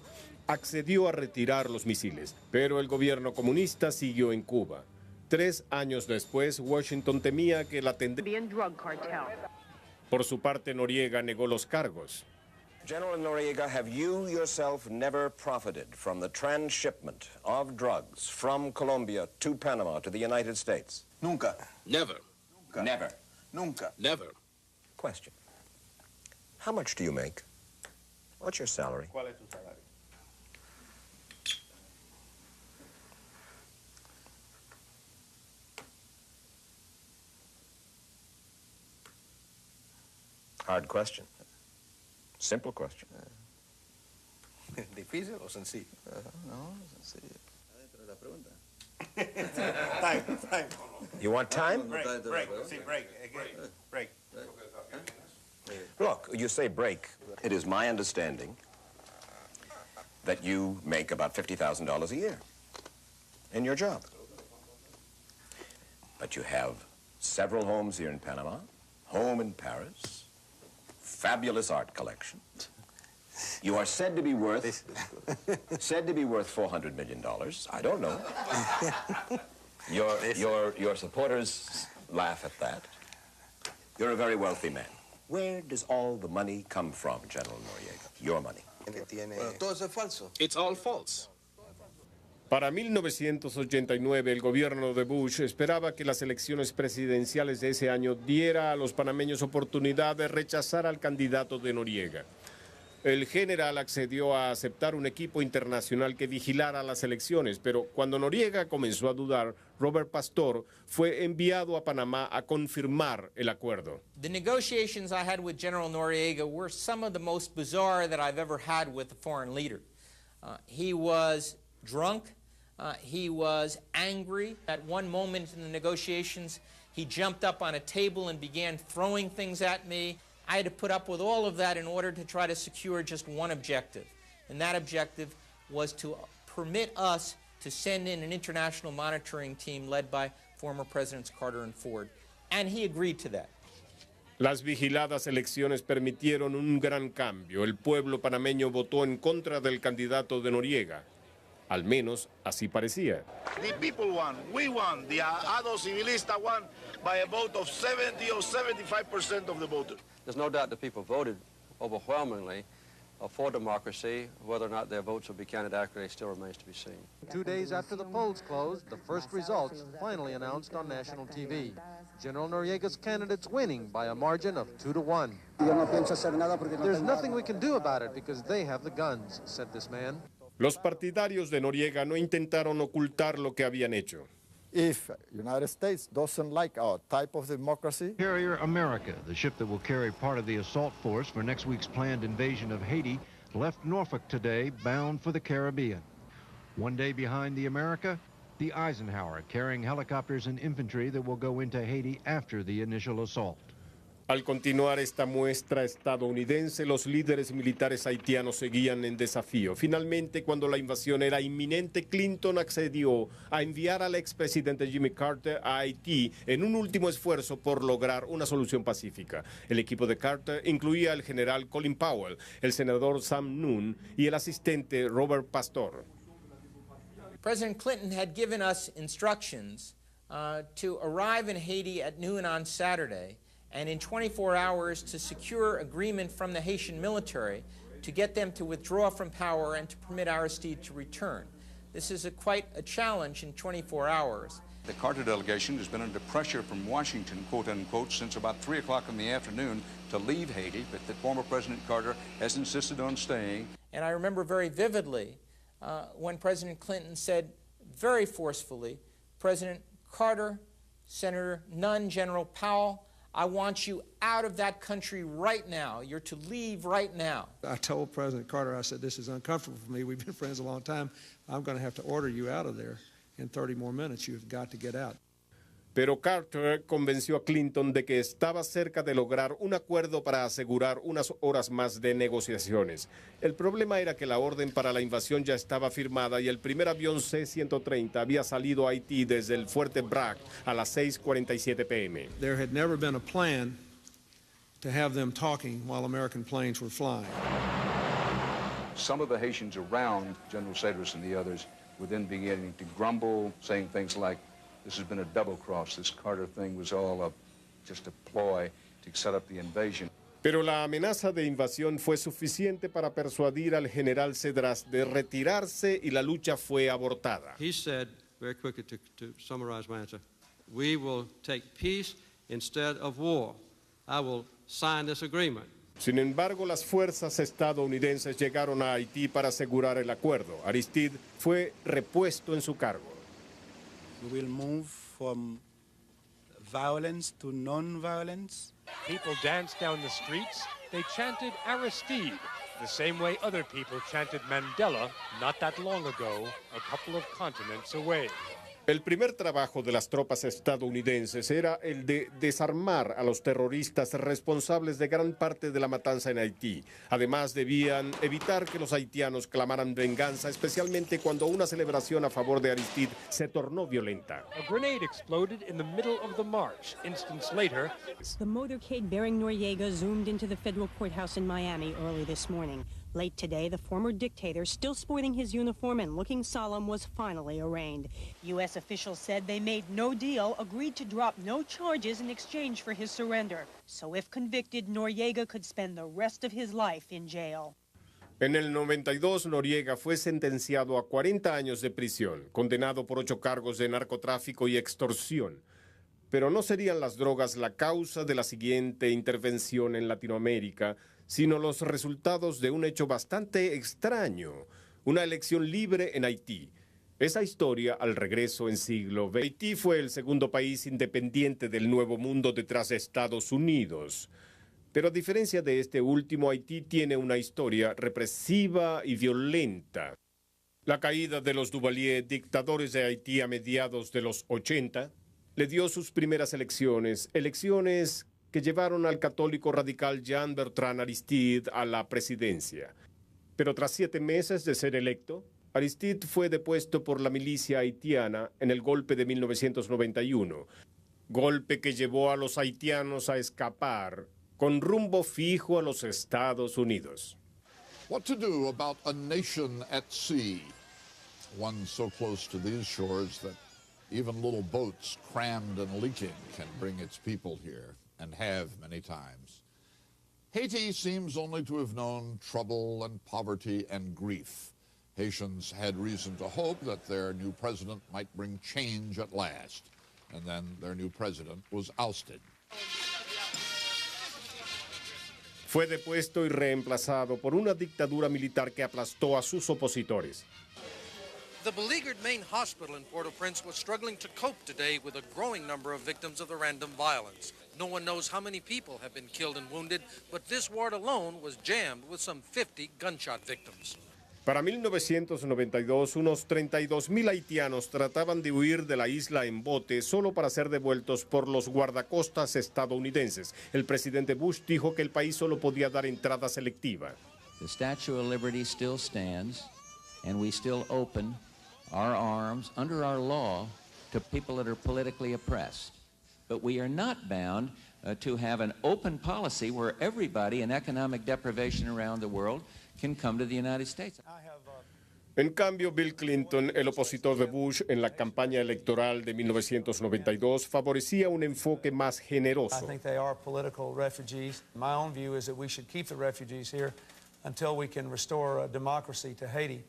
accedió a retirar los misiles, pero el gobierno comunista siguió en Cuba. 3 años después, Washington temía que la tendencia... Por su parte, Noriega negó los cargos.
General Noriega, have you yourself never profited from the transshipment of drugs from Colombia to Panama to the United States?
Nunca.
Never.
Nunca.
Never.
Nunca.
Never. Question. How much do you make? What's your salary?
¿Cuál es tu salario?
Hard question. Simple question.
¿Difícil o sencillo?
No, sencillo.
Adentro de la pregunta.
Time. You want time?
Break. Sí, break.
Look, you say break. It is my understanding that you make about $50,000 a year in your job. But you have several homes here in Panama, home in Paris, fabulous art collection. You are said to be worth $400 million. I don't know. Your supporters laugh at that. You're a very wealthy man. Where does all the money come from, General Noriega? Your money.
Todo eso es falso.
It's all false.
Para 1989, el gobierno de Bush esperaba que las elecciones presidenciales de ese año diera a los panameños oportunidad de rechazar al candidato de Noriega. El general accedió a aceptar un equipo internacional que vigilara las elecciones, pero cuando Noriega comenzó a dudar, Robert Pastor fue enviado a Panamá a confirmar el acuerdo.
The negotiations I had with General Noriega were some of the most bizarre that I've ever had with a foreign leader. He was drunk. He was angry. At one moment in the negotiations, he jumped up on a table and began throwing things at me. I had to put up with all of that in order to try to secure just one objective. And that objective was to permit us to send in an international monitoring team led by former Presidents Carter and Ford. And he agreed to that.
Las vigiladas elecciones permitieron un gran cambio. El pueblo panameño votó en contra del candidato de Noriega. Al menos así parecía.
The people won. We won. The Ado Civilista won by a vote of 70 or 75% of the voters.
There's no doubt that people voted overwhelmingly for democracy. Whether or not their votes will be counted accurately still remains to be seen.
2 days after the polls closed, the first results finally announced on national TV. General Noriega's candidates winning by a margin of 2-1. There's nothing we can do about it because they have the guns, said this man.
Los partidarios de Noriega no intentaron ocultar lo que habían hecho.
If United States doesn't like our type of democracy...
Carrier America, the ship that will carry part of the assault force for next week's planned invasion of Haiti, left Norfolk today, bound for the Caribbean. 1 day behind the America, the Eisenhower, carrying helicopters and infantry that will go into Haiti after the initial assault.
Al continuar esta muestra estadounidense, los líderes militares haitianos seguían en desafío. Finalmente, cuando la invasión era inminente, Clinton accedió a enviar al expresidente Jimmy Carter a Haití en un último esfuerzo por lograr una solución pacífica. El equipo de Carter incluía al general Colin Powell, el senador Sam Nunn y el asistente Robert Pastor.
President Clinton had given us instructions to arrive in Haiti at noon on Saturday, and in 24 hours to secure agreement from the Haitian military to get them to withdraw from power and to permit Aristide to return. This is quite a challenge in 24 hours.
The Carter delegation has been under pressure from Washington, quote unquote, since about 3 o'clock in the afternoon to leave Haiti, but that former President Carter has insisted on staying.
And I remember very vividly when President Clinton said very forcefully, President Carter, Senator Nunn, General Powell, I want you out of that country right now. You're to leave right now.
I told President Carter, I said, this is uncomfortable for me. We've been friends a long time. I'm going to have to order you out of there in 30 more minutes. You've got to get out.
Pero Carter convenció a Clinton de que estaba cerca de lograr un acuerdo para asegurar unas horas más de negociaciones. El problema era que la orden para la invasión ya estaba firmada y el primer avión C-130 había salido a Haití desde el fuerte Bragg a las 6:47 p.m.
There had never been a plan to have them talking while American planes were flying.
Some of the Haitians around General Cedras and the others were then beginning to grumble, saying things like, "This has been a double cross. This Carter thing was all just a ploy to set up the invasion."
Pero la amenaza de invasión fue suficiente para persuadir al general Cedras de retirarse y la lucha fue abortada.
He said, very quickly to summarize my answer, we will take peace instead of war. I will sign this agreement.
Sin embargo, las fuerzas estadounidenses llegaron a Haití para asegurar el acuerdo. Aristide fue repuesto en su cargo.
We will move from violence to non-violence.
People danced down the streets. They chanted Aristide, the same way other people chanted Mandela not that long ago, a couple of continents away.
El primer trabajo de las tropas estadounidenses era el de desarmar a los terroristas responsables de gran parte de la matanza en Haití. Además, debían evitar que los haitianos clamaran venganza, especialmente cuando una celebración a favor de Aristide se tornó violenta.
A grenade exploded in the middle of the march. Instance later,
the motorcade bearing Noriega zoomed into the federal courthouse in Miami early this morning. Late today, the former dictator, still sporting his uniform and looking solemn, was finally arraigned. U.S. officials said they made no deal, agreed to drop no charges in exchange for his surrender. So if convicted, Noriega could spend the rest of his life in jail.
En el 92, Noriega fue sentenciado a 40 años de prisión, condenado por 8 cargos de narcotráfico y extorsión. Pero no serían las drogas la causa de la siguiente intervención en Latinoamérica, sino los resultados de un hecho bastante extraño, una elección libre en Haití. Esa historia, al regreso en siglo XX, Haití fue el segundo país independiente del Nuevo Mundo detrás de Estados Unidos. Pero a diferencia de este último, Haití tiene una historia represiva y violenta. La caída de los Duvalier, dictadores de Haití a mediados de los 80, le dio sus primeras elecciones que llevaron al católico radical Jean-Bertrand Aristide a la presidencia. Pero tras 7 meses de ser electo, Aristide fue depuesto por la milicia haitiana en el golpe de 1991, golpe que llevó a los haitianos a escapar con rumbo fijo a los Estados Unidos.
What to do about a nation at sea, one so close to these shores that even little boats crammed and leaking can bring its people here, and have many times. Haiti seems only to have known trouble and poverty and grief. Haitians had reason to hope that their new president might bring change at last, and then their new president was ousted.
Fue depuesto y reemplazado por una dictadura militar que aplastó a sus opositores.
The beleaguered main hospital in Port-au-Prince was struggling to cope today with a growing number of victims of the random violence. No one knows how many people have been killed and wounded, but this ward alone was jammed with some 50 gunshot victims.
Para 1992, unos 32,000 haitianos trataban de huir de la isla en bote solo para ser devueltos por los guardacostas estadounidenses. El presidente Bush dijo que el país solo podía dar entrada selectiva.
The Statue of Liberty still stands, and we still open our arms under our law to people that are politically oppressed. But we are not bound to have an open policy where everybody in economic deprivation around the world can come to the United States.
En cambio, Bill Clinton, el opositor de Bush en la campaña electoral de 1992, favorecía un enfoque más generoso.
I think they are political refugees. My own view is that we should keep the refugees here until we can restore democracy to Haiti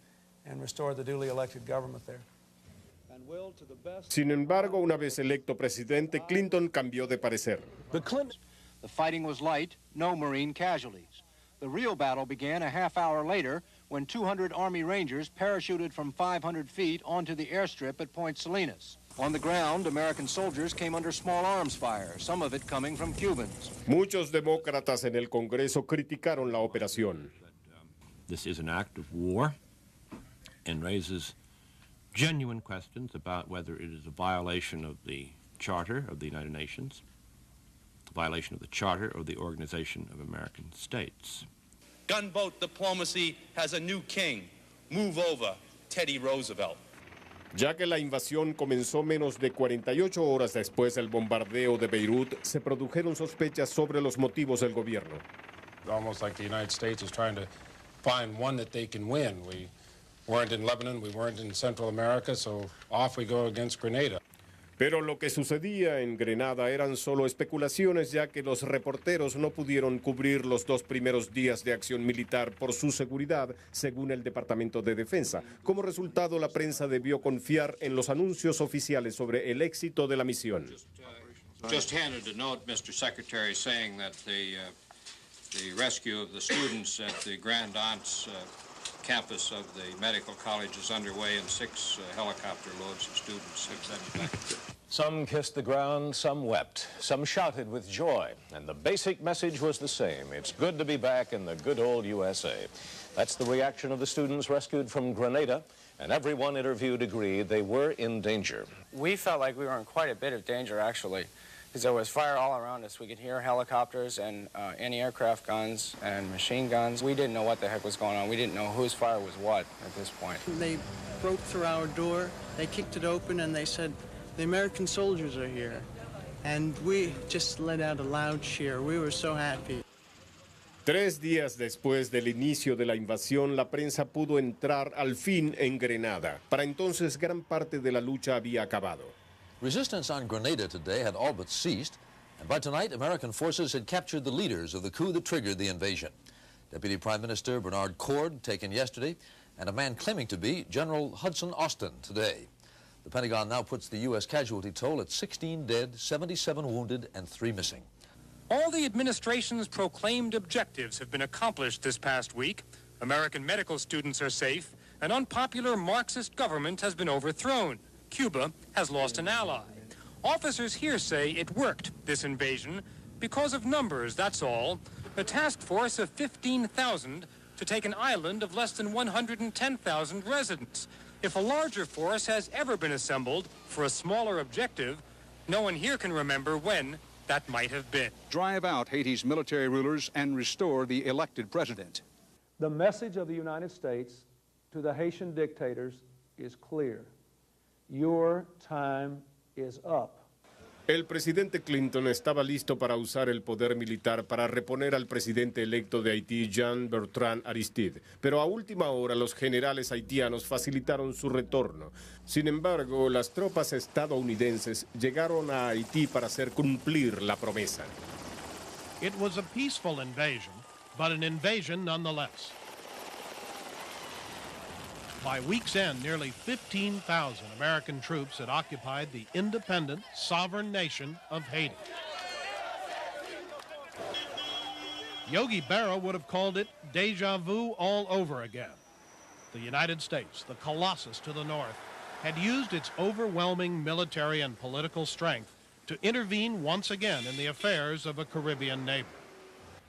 and restore the duly elected government there.
Sin embargo, una vez electo presidente, Clinton cambió de parecer.
The fighting was light, no Marine casualties. The real battle began a half hour later when 200 Army Rangers parachuted from 500 feet onto the airstrip at Point Salinas. On the ground, American soldiers came under small arms fire, some of it coming from Cubans.
Muchos demócratas en el Congreso criticaron la operación.
This is an act of war and raises genuine questions about whether it is a violation of the
Charter of the United Nations, a violation of the Charter of the Organization of American States.
Gunboat diplomacy has a new king. Move over, Teddy Roosevelt.
Ya que la invasión comenzó menos de 48 horas después del bombardeo de Beirut, se produjeron sospechas sobre los motivos del gobierno.
Almost like the United States is trying to find one that they can win. We weren't in Lebanon, we weren't in Central America, so off we go against Grenada.
Pero lo que sucedía en Grenada eran solo especulaciones, ya que los reporteros no pudieron cubrir los 2 primeros días de acción militar por su seguridad, según el Departamento de Defensa. Como resultado, la prensa debió confiar en los anuncios oficiales sobre el éxito de la misión.
Just handed a note, Mr. Secretary, saying that the rescue of the students at the Grand Anse campus of the medical college is underway and 6 helicopter loads of students have been evacuated.
Some kissed the ground, some wept, some shouted with joy, and the basic message was the same. It's good to be back in the good old USA. That's the reaction of the students rescued from Grenada, and everyone interviewed agreed they were in danger.
We felt like we were in quite a bit of danger, actually, because there was fire all around us. We could hear helicopters and anti-aircraft guns and machine guns. We didn't know what the heck was going on. We didn't know whose fire was what at this point.
They broke through our door, they kicked it open, and they said, "The American soldiers are here." And we just let out a loud cheer. We were so happy.
3 días después del inicio de la invasión, la prensa pudo entrar al fin en Grenada. Para entonces, gran parte de la lucha había acabado.
Resistance on Grenada today had all but ceased, and by tonight, American forces had captured the leaders of the coup that triggered the invasion. Deputy Prime Minister Bernard Cord taken yesterday, and a man claiming to be General Hudson Austin today. The Pentagon now puts the U.S. casualty toll at 16 dead, 77 wounded, and 3 missing.
All the administration's proclaimed objectives have been accomplished this past week. American medical students are safe. An unpopular Marxist government has been overthrown. Cuba has lost an ally. Officers here say it worked, this invasion, because of numbers, that's all. A task force of 15,000 to take an island of less than 110,000 residents. If a larger force has ever been assembled for a smaller objective, no one here can remember when that might have been.
Drive out Haiti's military rulers and restore the elected president.
The message of the United States to the Haitian dictators is clear. Your time is up.
El presidente Clinton estaba listo para usar el poder militar para reponer al presidente electo de Haití, Jean-Bertrand Aristide, pero a última hora los generales haitianos facilitaron su retorno. Sin embargo, las tropas estadounidenses llegaron a Haití para hacer cumplir la promesa.
It was a peaceful invasion, but an invasion nonetheless. By week's end, nearly 15,000 American troops had occupied the independent, sovereign nation of Haiti. Yogi Berra would have called it deja vu all over again. The United States, the colossus to the north, had used its overwhelming military and political strength to intervene once again in the affairs of a Caribbean neighbor.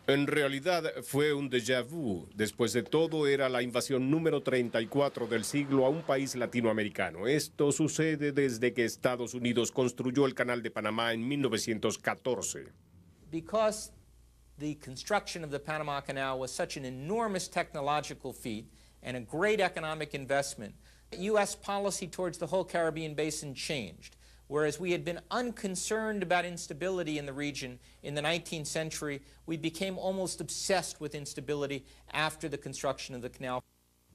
En realidad fue un déjà vu. Después de todo, era la invasión número 34 del siglo a un país latinoamericano. Esto sucede desde que Estados Unidos construyó el Canal de Panamá en 1914.
Because the construction of the Panama Canal was such an enormous technological feat and a great economic investment, U.S. policy towards the whole Caribbean basin changed. Whereas we had been unconcerned about instability in the region in the 19th century, we became almost obsessed with instability after the construction of the canal.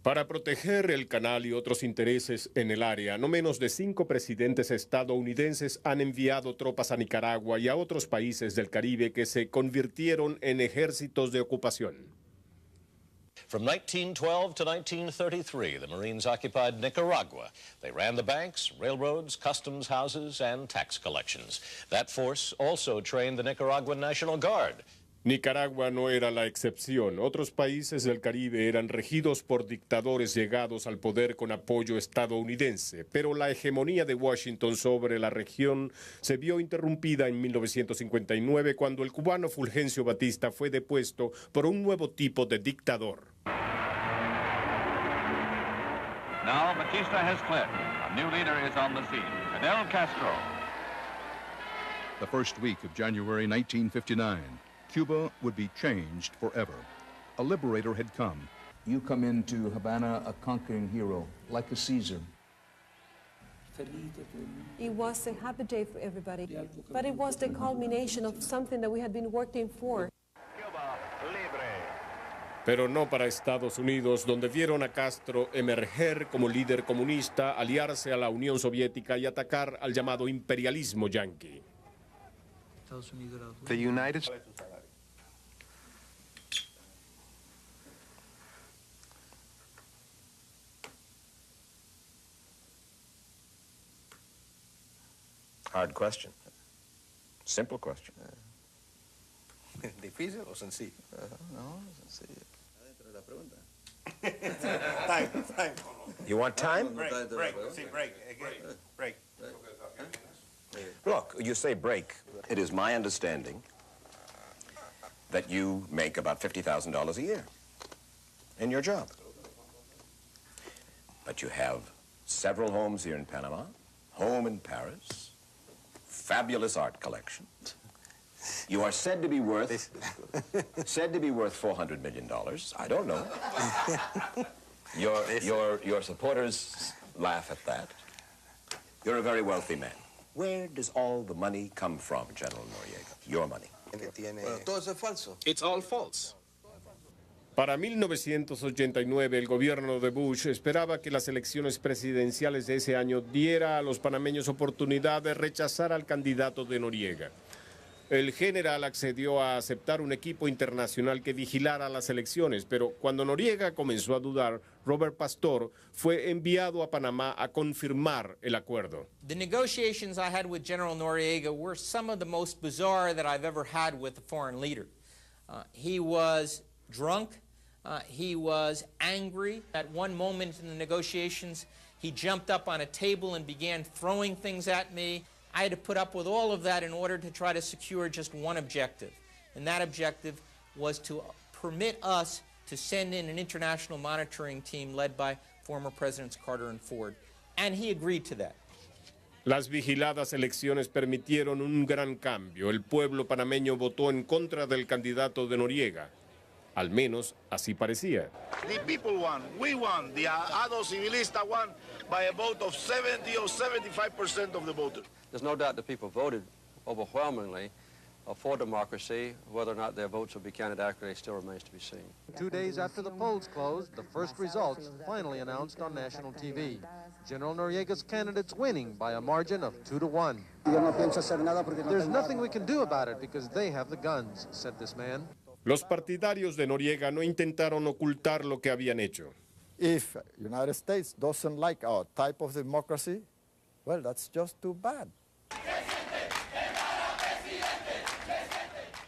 Para proteger el canal y otros intereses en el área, no menos de 5 presidentes estadounidenses han enviado tropas a Nicaragua y a otros países del Caribe que se convirtieron en ejércitos de ocupación.
From 1912 to 1933, the Marines occupied Nicaragua. They ran the banks, railroads, customs houses, and tax collections. That force also trained the Nicaraguan National Guard.
Nicaragua no era la excepción. Otros países del Caribe eran regidos por dictadores llegados al poder con apoyo estadounidense, pero la hegemonía de Washington sobre la región se vio interrumpida en 1959 cuando el cubano Fulgencio Batista fue depuesto por un nuevo tipo de dictador.
Now Batista has fled. A new leader is on the scene, Fidel Castro.
The first week of January 1959, Cuba would be changed forever. A liberator had come.
You come into Havana a conquering hero, like a Caesar.
It was a happy day for everybody, but it was the culmination of something that we had been working for.
Pero no para Estados Unidos, donde vieron a Castro emerger como líder comunista, aliarse a la Unión Soviética y atacar al llamado imperialismo yanqui.
The United States.
Hard question. Simple question.
¿Difícil o sencillo?
No, sencillo.
Adentro de la pregunta.
Time. You want time?
Break. See, break. Again. Break.
Look, you say break. It is my understanding that you make about $50,000 a year in your job. But you have several homes here in Panama, home in Paris, fabulous art collection. You are said to be worth $400 million. I don't know. Your supporters laugh at that. You're a very wealthy man. Where does all the money come from, General Noriega? Your money.
Todo eso es falso.
It's all false. Para 1989, el gobierno de Bush esperaba que las elecciones presidenciales de ese año diera a los panameños oportunidad de rechazar al candidato de Noriega. El general accedió a aceptar un equipo internacional que vigilara las elecciones, pero cuando Noriega comenzó a dudar, Robert Pastor fue enviado a Panamá a confirmar el acuerdo.
The negotiations I had with General Noriega were some of the most bizarre that I've ever had with a foreign leader. He was drunk. He was angry. At one moment in the negotiations, he jumped up on a table and began throwing things at me. I had to put up with all of that in order to try to secure just one objective. And that objective was to permit us to send in an international monitoring team led by former Presidents Carter and Ford. And he agreed to that.
Las vigiladas elecciones permitieron un gran cambio. El pueblo panameño votó en contra del candidato de Noriega. Al menos así parecía.
The people won. We won. The Ado Civilista won by a vote of 70 or 75% of the voters.
There's no doubt that people voted overwhelmingly for democracy. Whether or not their votes will be counted accurately still remains to be seen.
2 days after the polls closed, the first results finally announced on national TV. General Noriega's candidates winning by a margin of 2-1. There's nothing we can do about it because they have the guns, said this man.
Los partidarios de Noriega no intentaron ocultar lo que habían hecho.
If the United States doesn't like our type of democracy, well, that's just too bad.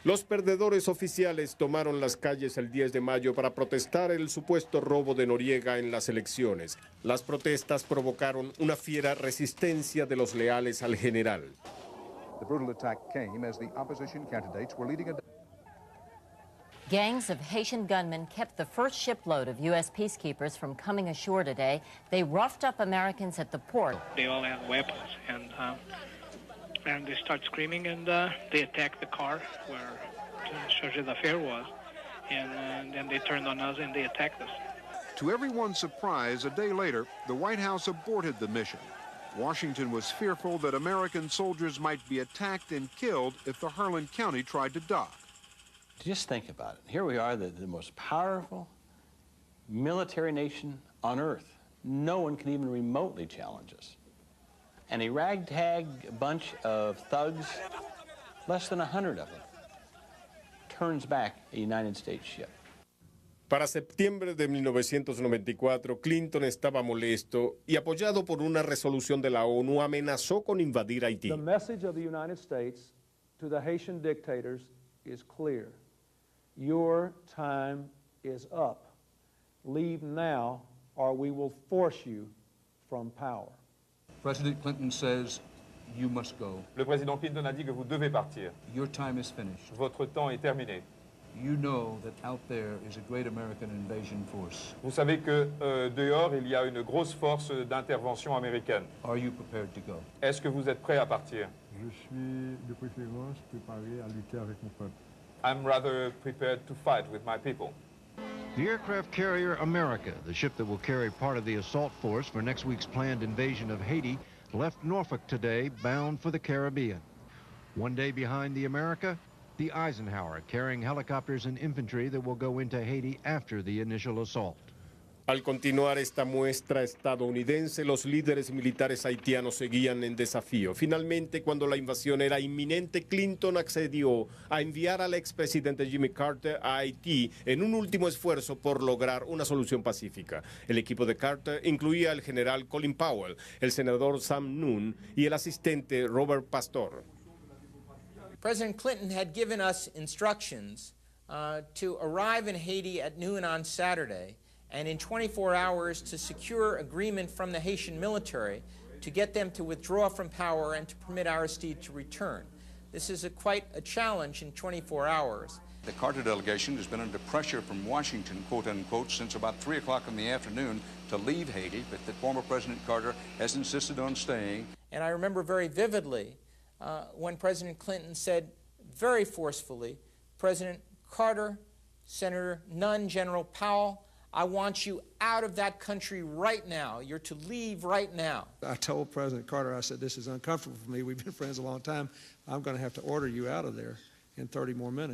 Los perdedores oficiales tomaron las calles el 10 de mayo para protestar el supuesto robo de Noriega en las elecciones. Las protestas provocaron una fiera resistencia de los leales al general.
The brutal attack came as the opposition candidates were leading a...
Gangs of Haitian gunmen kept the first shipload of U.S. peacekeepers from coming ashore today. They roughed up Americans at the port.
They all had weapons, and they start screaming, and they attacked the car where Charge d'Affaires was, and then they turned on us and they attacked us.
To everyone's surprise, a day later, the White House aborted the mission. Washington was fearful that American soldiers might be attacked and killed if the Harlan County tried to dock.
Just think about it. Here we are, the most powerful military nation on earth. No one can even remotely challenge us. And a ragtag bunch of thugs, less than 100 of them, turns back a United States ship.
Para septiembre de 1994, Clinton estaba molesto y, apoyado por una resolución de la ONU, amenazó con invadir Haití.
The message of the United States to the Haitian dictators is clear. Your time is up. Leave now, or we will force you from power.
President Clinton says you must go.
Le président Clinton a dit que vous devez partir.
Your time is finished.
Votre temps est terminé.
You know that out there is a great American invasion force.
Vous savez que dehors, il y a une grosse force d'intervention américaine.
Are you prepared to go?
Est-ce que vous êtes prêt à partir?
Je suis de préférence préparé à lutter avec mon peuple.
I'm rather prepared to fight with my people.
The aircraft carrier America, the ship that will carry part of the assault force for next week's planned invasion of Haiti, left Norfolk today, bound for the Caribbean. One day behind the America, the Eisenhower, carrying helicopters and infantry that will go into Haiti after the initial assault.
Al continuar esta muestra estadounidense, los líderes militares haitianos seguían en desafío. Finalmente, cuando la invasión era inminente, Clinton accedió a enviar al expresidente Jimmy Carter a Haití en un último esfuerzo por lograr una solución pacífica. El equipo de Carter incluía al general Colin Powell, el senador Sam Nunn y el asistente Robert Pastor.
President Clinton had given us instructions to arrive in Haiti at noon on Saturday, and in 24 hours to secure agreement from the Haitian military to get them to withdraw from power and to permit Aristide to return. This is quite a challenge in 24 hours.
The Carter delegation has been under pressure from Washington, quote unquote, since about 3 o'clock in the afternoon to leave Haiti, but the former President Carter has insisted on staying.
And I remember very vividly when President Clinton said very forcefully, President Carter, Senator Nunn, General Powell, I want you out of that country right now. You're to leave right now.
I told President Carter, I said, this is uncomfortable for me. We've been friends a long time. I'm going to have to order you out of there in 30 more minutes.